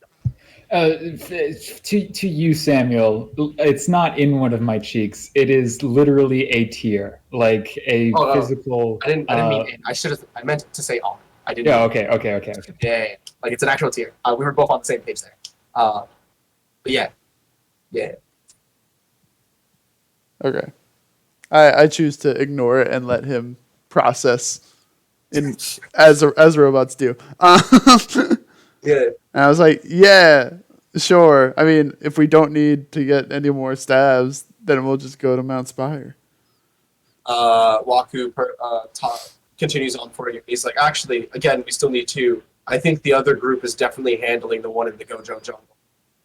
To you, Samuel, it's not in one of my cheeks. It is literally a tear, like a physical. I didn't mean. I meant to say on. I didn't. Yeah. Okay. Yeah. Like it's an actual tear. We were both on the same page there. But yeah. Okay. I choose to ignore it and let him process as robots do. Yeah. And I was like, yeah, sure. I mean, if we don't need to get any more stabs, then we'll just go to Mount Spire. Waku continues on for you. He's like, actually, again, we still need 2. I think the other group is definitely handling the one in the Gojo jungle.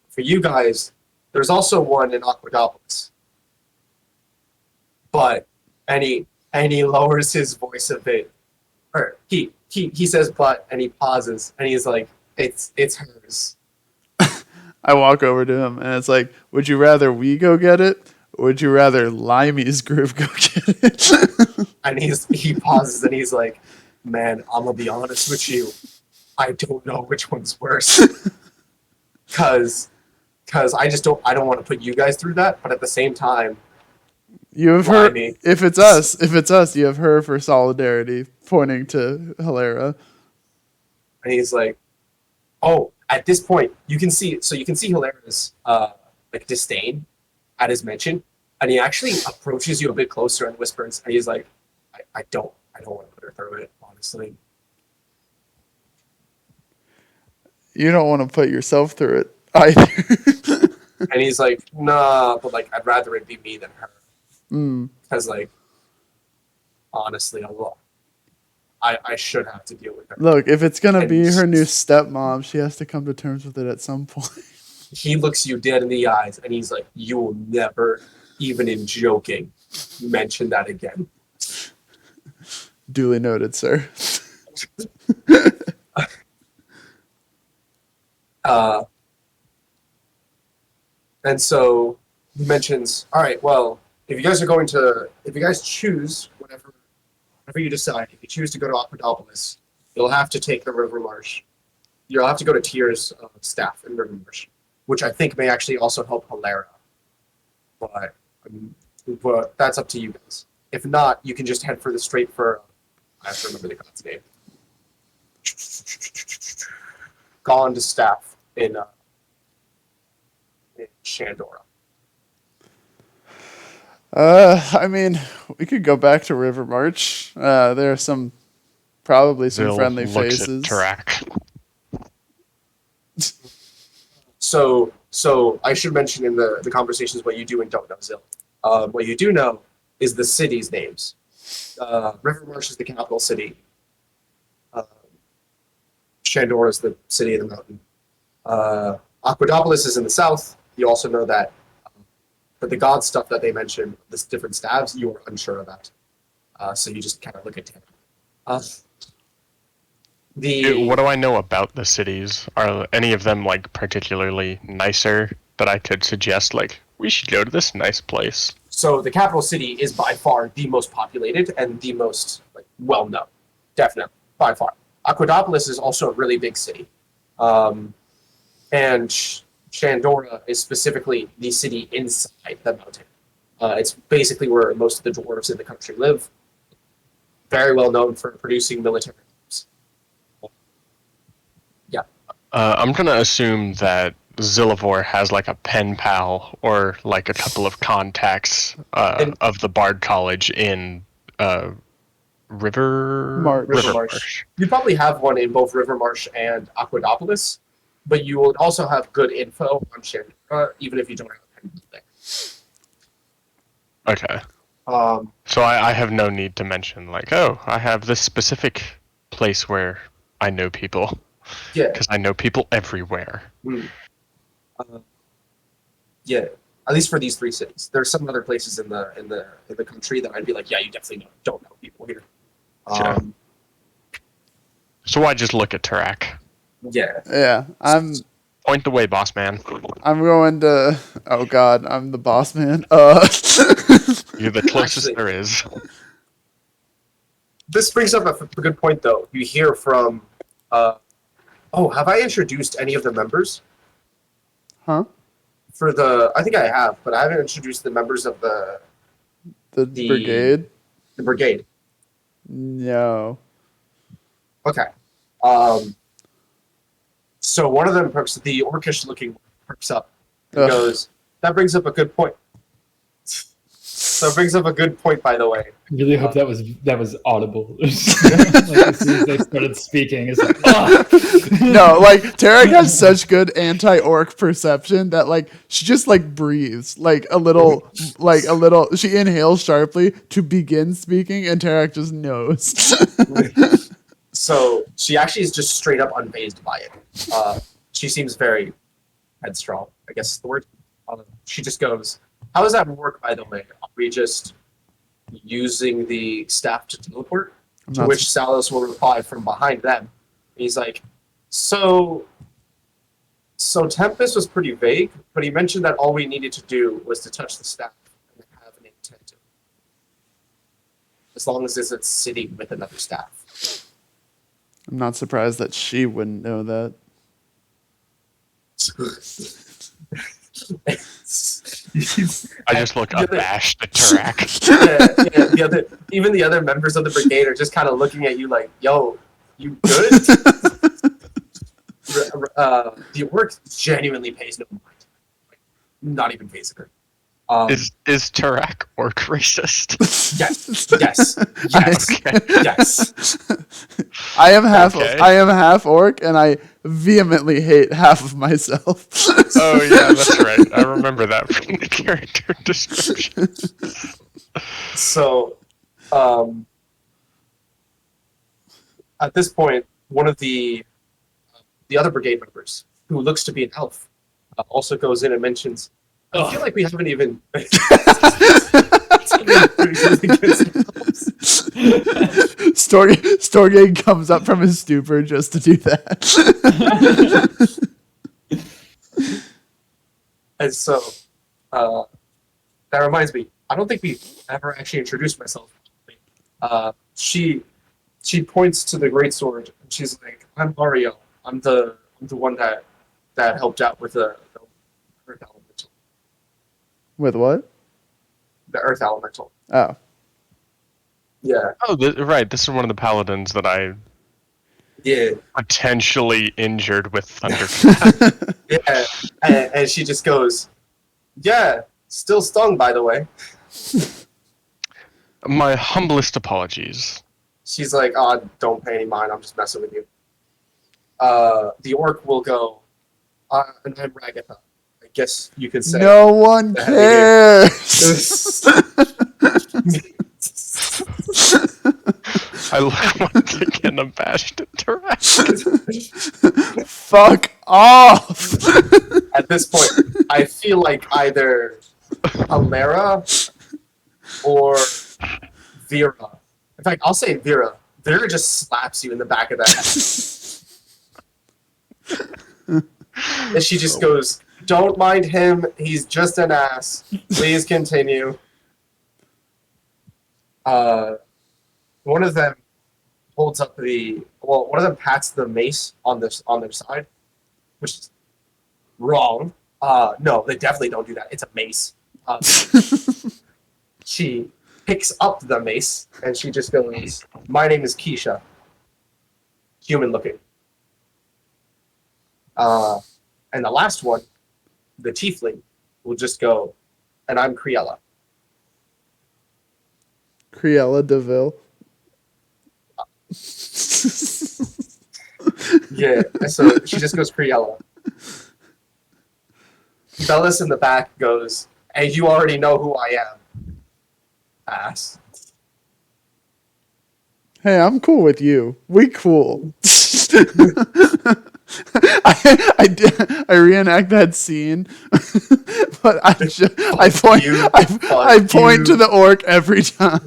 For you guys, there's also one in Aquadopolis. But, and he lowers his voice a bit. Or he says but, and he pauses, and he's like, it's hers. I walk over to him, and it's like, would you rather we go get it, or would you rather Limey's group go get it? And he pauses, and he's like, man, I'm gonna be honest with you. I don't know which one's worse. Cause I don't want to put you guys through that, but at the same time, you have her. If it's us, you have her for solidarity, pointing to Helera. And he's like, oh, at this point, you can see Helera's like disdain at his mention, and he actually approaches you a bit closer and whispers, and he's like, I don't want to put her through it, honestly. You don't want to put yourself through it either. And he's like, nah, but like I'd rather it be me than her. Because like honestly, I should have to deal with her. Look, if it's gonna be her new stepmom, she has to come to terms with it at some point. He looks you dead in the eyes and he's like, you will never, even in joking, mention that again. Duly noted, sir. And so he mentions, all right, well, if you guys choose whatever you decide, if you choose to go to Aquadopolis, you'll have to take the River Marsh. You'll have to go to Tyr's staff in River Marsh, which I think may actually also help Helera. But that's up to you guys. If not, you can just head straight for I have to remember the god's name. Gone to staff in Shandora. I mean, we could go back to River March. There are probably some Zyll friendly looks faces. at Terrac. So I should mention in the conversations what you do and don't know, Zyll. What you do know is the cities' names. River Marsh is the capital city. Shandor is the city of the mountain. Aquadopolis is in the south. You also know that for the god stuff that they mention, the different stabs, you are unsure about. So you just kind of look at Terrac. What do I know about the cities? Are any of them like particularly nicer that I could suggest? Like, we should go to this nice place. So the capital city is by far the most populated and the most well known, definitely by far. Aquadopolis is also a really big city, and Shandora is specifically the city inside the mountain. It's basically where most of the dwarves in the country live. Very well known for producing military arms. Yeah. I'm gonna assume that Zillivor has like a pen pal or like a couple of contacts of the Bard College in River Marsh. You probably have one in both River Marsh and Aquadopolis, but you will also have good info on Shandora, even if you don't have a pen there. Okay. So I have no need to mention like, oh, I have this specific place where I know people. Yeah. Because I know people everywhere. Yeah. At least for these 3 cities. There's some other places in the country that I'd be like, yeah, you definitely don't know people here. Sure. So I just look at Terrac. Yeah. Yeah, Point the way, boss man. I'm going to. Oh God, I'm the boss man. You're the closest there is. This brings up a good point, though. You hear from. Have I introduced any of the members? Huh? I think I have, but I haven't introduced the members of the brigade. The brigade. No. Okay. So one of them perks, the orcish looking perks up and goes, that brings up a good point. That brings up a good point, by the way. I really hope that was audible. Like, as soon as they started speaking, it's like, No, like Terrac has such good anti-orc perception that like she just like breathes like a little. She inhales sharply to begin speaking, and Terrac just knows. So she actually is just straight up unfazed by it. She seems very headstrong, I guess is the word. She just goes, how does that work, by the way? Are we just using the staff to teleport? To which Salos will reply from behind them. He's like, so Tempest was pretty vague, but he mentioned that all we needed to do was to touch the staff and have an intent. As long as it's a city with another staff. I'm not surprised that she wouldn't know that. I just look abashed at Terrac. Even the other members of the brigade are just kind of looking at you like, yo, you good? The orc genuinely pays no mind. Not even phasing her. Is Terrac orc racist? Yes. Okay. Yes. I am half orc, and I vehemently hate half of myself. Oh yeah, that's right. I remember that from the character description. So, at this point, one of the other brigade members, who looks to be an elf, also goes in and mentions, I feel like we haven't even... Storgé comes up from his stupor just to do that. And so, that reminds me, I don't think we've ever actually introduced myself. She points to the greatsword, and she's like, I'm Mario. I'm the one that helped out with the Earth Elemental. With what? The Earth Elemental. Oh. Yeah. Oh, right. This is one of the paladins that I potentially injured with Thunderclap. Yeah. And she just goes, yeah, still stung, by the way. My humblest apologies. She's like, oh, don't pay any mind. I'm just messing with you. The orc will go, And I'm Ragatha. I guess you could say. No one the heavy cares. I once again abashed at Terrac. Fuck off. At this point, I feel like either Helera or Vera. In fact, I'll say Vera. Vera just slaps you in the back of the head. And she just goes, "Don't mind him. He's just an ass. Please continue." One of them holds up one of them pats the mace on their side, which is wrong. No, they definitely don't do that. It's a mace. She picks up the mace and she just goes, "My name is Keisha." Human looking. And the last one, the tiefling, will just go, "And I'm Criella." Criella DeVille. Yeah, so she just goes Criella. Bellis in the back goes, "And you already know who I am." Ass. Hey, I'm cool with you. We cool. I reenact that scene, but I point to the orc every time.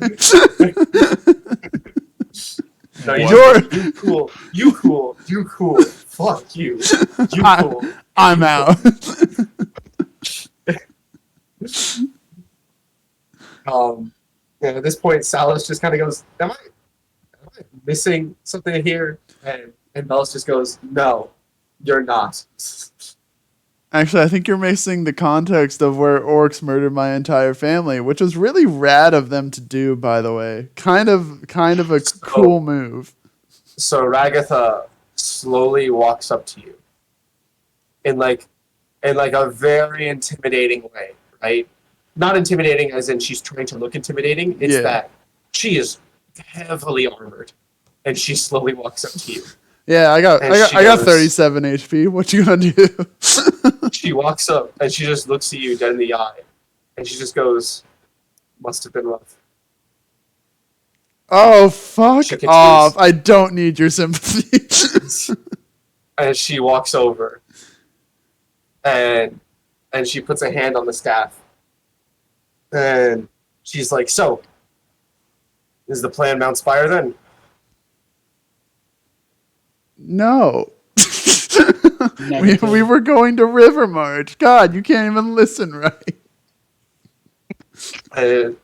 No, You're you cool. Fuck you. You cool. I'm out. At this point, Salas just kind of goes, am I missing something here? And Bellis just goes, "No, you're not." Actually, I think you're missing the context of where orcs murdered my entire family, which was really rad of them to do, by the way. Kind of a cool move. So Ragatha slowly walks up to you in like a very intimidating way, right? Not intimidating as in she's trying to look intimidating. It's that she is heavily armored, and she slowly walks up to you. Yeah, I got 37 HP. What you gonna do? She walks up and she just looks at you dead in the eye, and she just goes, "Must have been rough." Oh, fuck off. I don't need your sympathy. And she walks over and she puts a hand on the staff. And she's like, "So, is the plan Mount Spire then?" No. we were going to River March. God, you can't even listen right. And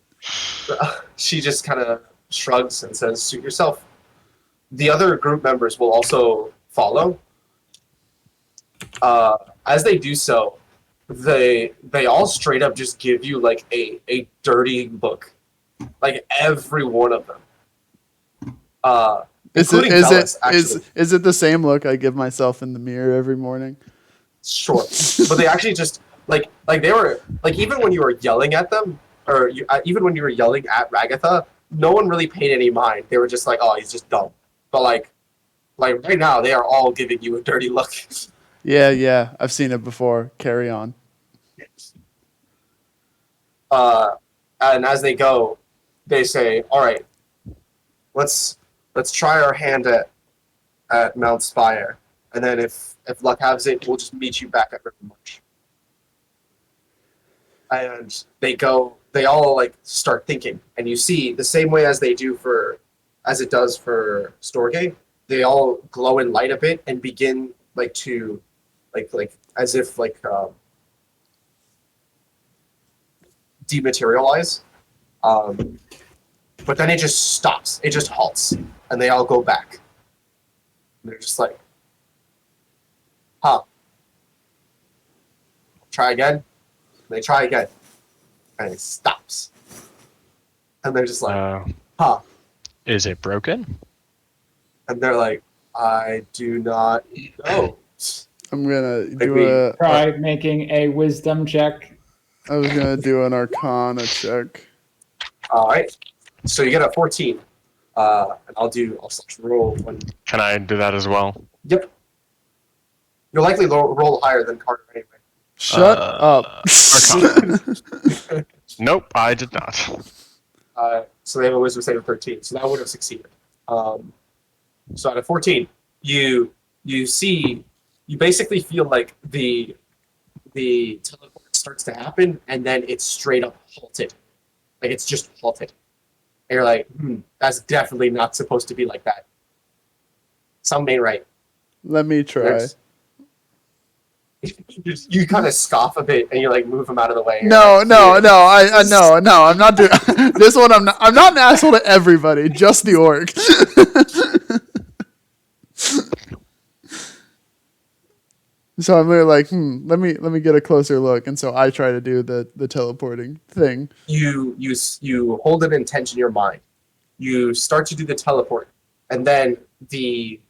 she just kind of shrugs and says, "Suit yourself." The other group members will also follow. As they do so, they all straight up just give you like a dirty look, like every one of them. Is it the same look I give myself in the mirror every morning? Sure, but they actually just like they were like, even when you were yelling at them, or even when you were yelling at Ragatha, no one really paid any mind. They were just like, "Oh, he's just dumb." But like right now, they are all giving you a dirty look. Yeah, I've seen it before. Carry on. And as they go, they say, "All right, let's try our hand at Mount Spire, and then if luck has it, we'll just meet you back at River March." And they all like start thinking, and you see the same way as it does for Storgé, they all glow in light a bit and begin like to like as if dematerialize. But then it just stops. It just halts, and they all go back. And they're just like, "Huh? Try again." And they try again, and it stops. And they're just like, "Huh? Is it broken?" And they're like, "I do not know." I'm gonna try making a wisdom check. I was gonna do an Arcana check. All right. So you get a 14. And I'll roll one. Can I do that as well? Yep. You'll likely roll higher than Carter anyway. Shut up. Nope, I did not. So they have a wisdom save of 13, so that would have succeeded. So out of 14, you basically feel like the teleport starts to happen, and then it's straight up halted. Like it's just halted. And you're like, that's definitely not supposed to be like that. Something ain't right. Let me try. You kind of scoff a bit, and you like move him out of the way. No, like, no, I'm not doing this one. I'm not an asshole to everybody, just the orc. So I'm really like, let me get a closer look, and so I try to do the teleporting thing. You hold an intent in your mind. You start to do the teleport, and then the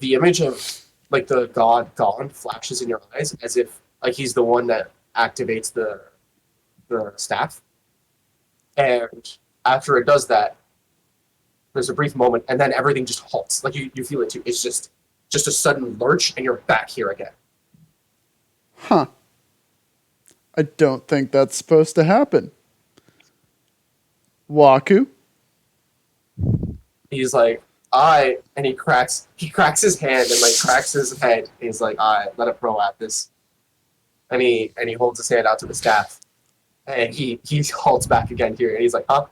image of like the god gone flashes in your eyes as if like he's the one that activates the staff. And after it does that, there's a brief moment, and then everything just halts. Like you feel it too. It's just a sudden lurch, and you're back here again. Huh. I don't think that's supposed to happen. Waku? He's like, and he cracks his hand and like cracks his head. And he's like, let it pro at this. And he holds his hand out to the staff. And he halts back again here, and he's like, huh?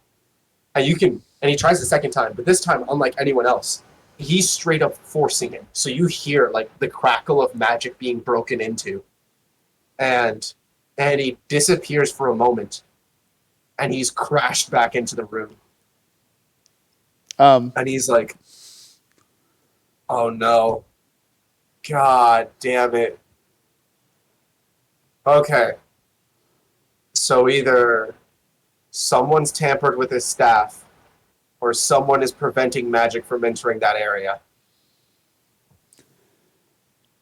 And he tries the second time, but this time, unlike anyone else, he's straight up forcing it. So you hear like the crackle of magic being broken into. And he disappears for a moment, and he's crashed back into the room. And he's like, oh no. God damn it. Okay. So either someone's tampered with his staff, or someone is preventing magic from entering that area.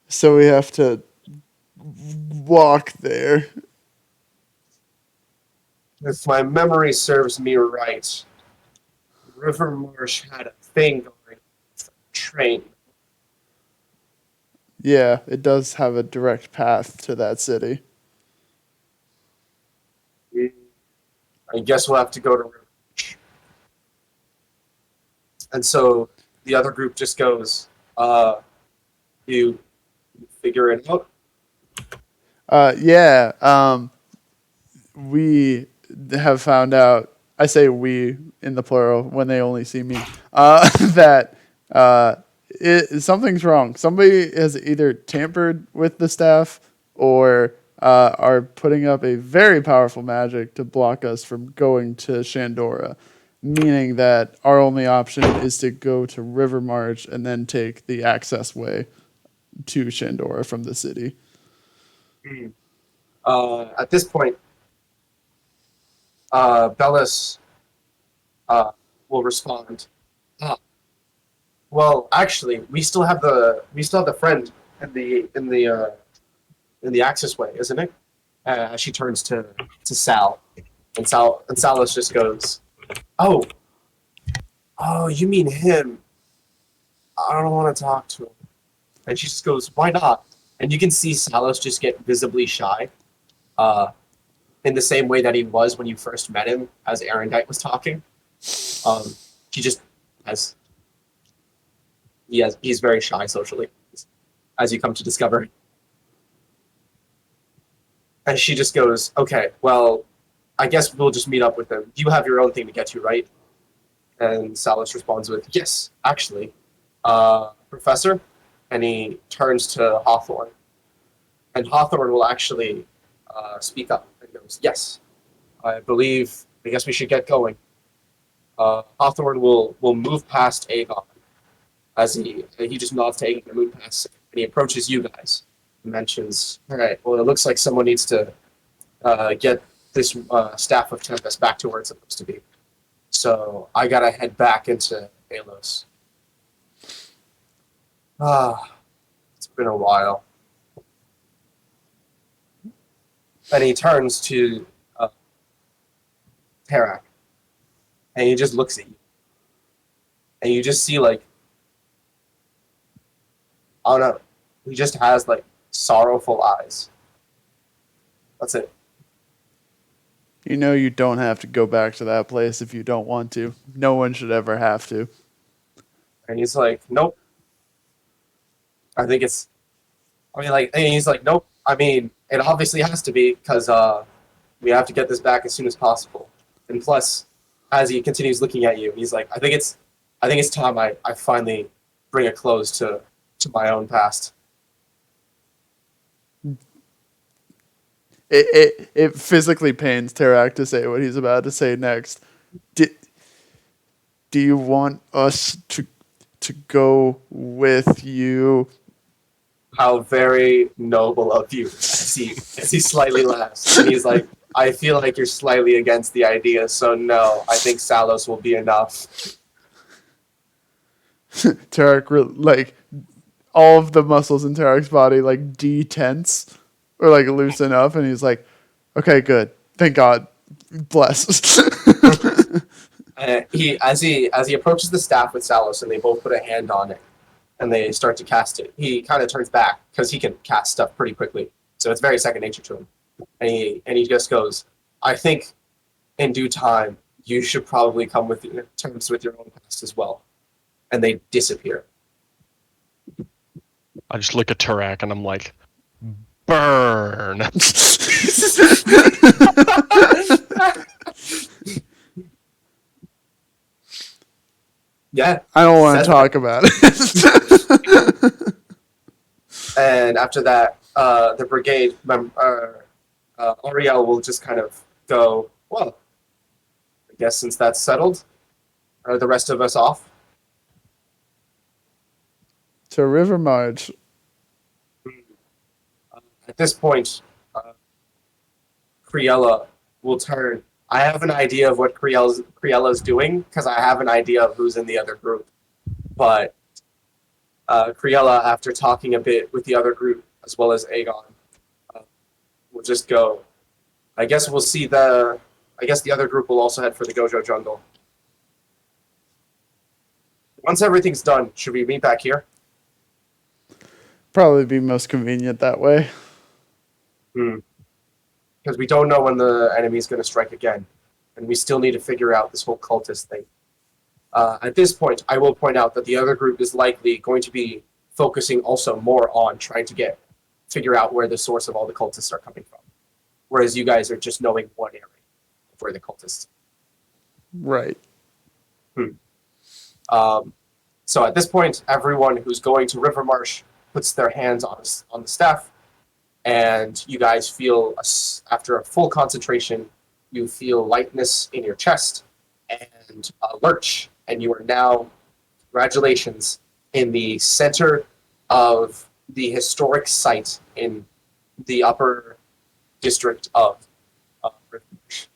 So we have to walk there. If my memory serves me right, River Marsh had a thing going with a train. Yeah, it does have a direct path to that city. I guess we'll have to go to River Marsh. And so the other group just goes, you figure it out? We have found out, I say we in the plural when they only see me, that something's wrong. Somebody has either tampered with the staff or are putting up a very powerful magic to block us from going to Shandora, meaning that our only option is to go to River March and then take the access way to Shandora from the city. At this point, Bellis will respond. Well, actually, we still have the friend in the access way, isn't it? She turns to Sal, and Salis just goes, "Oh, you mean him? I don't want to talk to him." And she just goes, "Why not?" And you can see Salos just get visibly shy, in the same way that he was when you first met him, as Arendite was talking. He just he's very shy socially, as you come to discover. And she just goes, "Okay, well, I guess we'll just meet up with him. You have your own thing to get to, right?" And Salos responds with, "Yes, actually, Professor." And he turns to Hawthorne. And Hawthorne will actually speak up and goes, "Yes, I guess we should get going." Hawthorne will move past Aegon as he just nods to Aegon and moves past, and he approaches you guys and mentions, "All right, well, it looks like someone needs to get this staff of Tempest back to where it's supposed to be. So I gotta head back into Alos." It's been a while. And he turns to Terrac, and he just looks at you. And you just see, like, I don't know, He just has like sorrowful eyes. That's it. You know you don't have to go back to that place if you don't want to. No one should ever have to. And he's like, nope. I think it's. I mean, like, and he's like, nope. I mean, it obviously has to be because we have to get this back as soon as possible. And plus, as he continues looking at you, he's like, I think it's time I finally bring a close to my own past. It physically pains Terrac to say what he's about to say next. Do you want us to go with you? How very noble of you, as he slightly laughs. And he's like, I feel like you're slightly against the idea, so no, I think Salos will be enough. Terrac, like, all of the muscles in Terrac's body, like, de-tense or, like, loosen up, and he's like, okay, good. Thank God. Bless. As he approaches the staff with Salos, and they both put a hand on it, and they start to cast it, he kind of turns back, because he can cast stuff pretty quickly, so it's very second nature to him. And he just goes, I think in due time, you should probably come with terms with your own past as well. And they disappear. I just look at Terrac and I'm like, burn. Yeah. I don't want to talk about it. And after that, the brigade member, Ariel will just kind of go, well, I guess since that's settled, are the rest of us off? To River March. At this point, Criella will turn. I have an idea of what Criella's doing, because I have an idea of who's in the other group. But Criella, after talking a bit with the other group, as well as Aegon, will just go, I guess the other group will also head for the Gojo jungle. Once everything's done, should we meet back here? Probably be most convenient that way. Because we don't know when the enemy's going to strike again. And we still need to figure out this whole cultist thing. At this point, I will point out that the other group is likely going to be focusing also more on trying to figure out where the source of all the cultists are coming from. Whereas you guys are just knowing one area of where the cultists. Right. So at this point, everyone who's going to Rivermarsh puts their hands on the staff, and you guys feel, after a full concentration, you feel lightness in your chest and a lurch, and you are now, congratulations, in the center of the historic site in the upper district of Rivermarsh.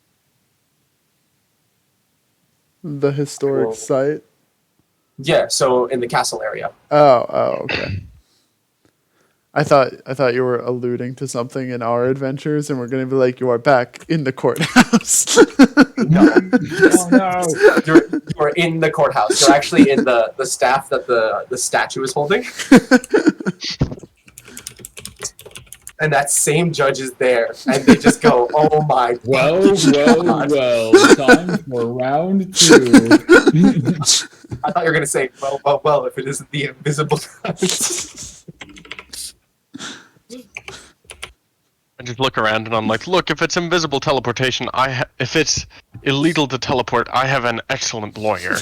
The historic site? Yeah, so in the castle area. Oh, okay. I thought you were alluding to something in our adventures, and we're going to be like, you are back in the courthouse. No. Oh, no. You're in the courthouse. You're actually in the staff that the statue is holding. And that same judge is there, and they just go, oh my Well, time for round 2. I thought you were going to say, well, if it isn't the invisible I just look around and I'm like, look, if it's invisible teleportation, if it's illegal to teleport, I have an excellent lawyer.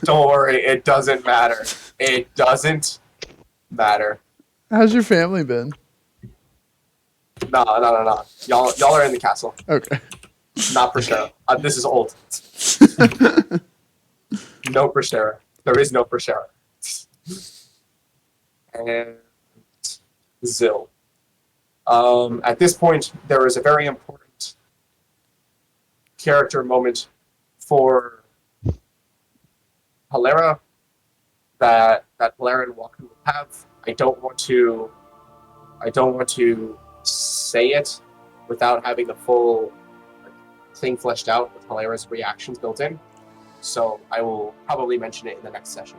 Don't worry, it doesn't matter. It doesn't matter. How's your family been? No. Y'all are in the castle. Okay. Not Prashera. This is old. No Prashera. There is no Prashera. And Zyll. At this point, there is a very important character moment for Helera that Helera and Walker will have. I don't want to say it without having the full thing fleshed out with Helera's reactions built in. So I will probably mention it in the next session.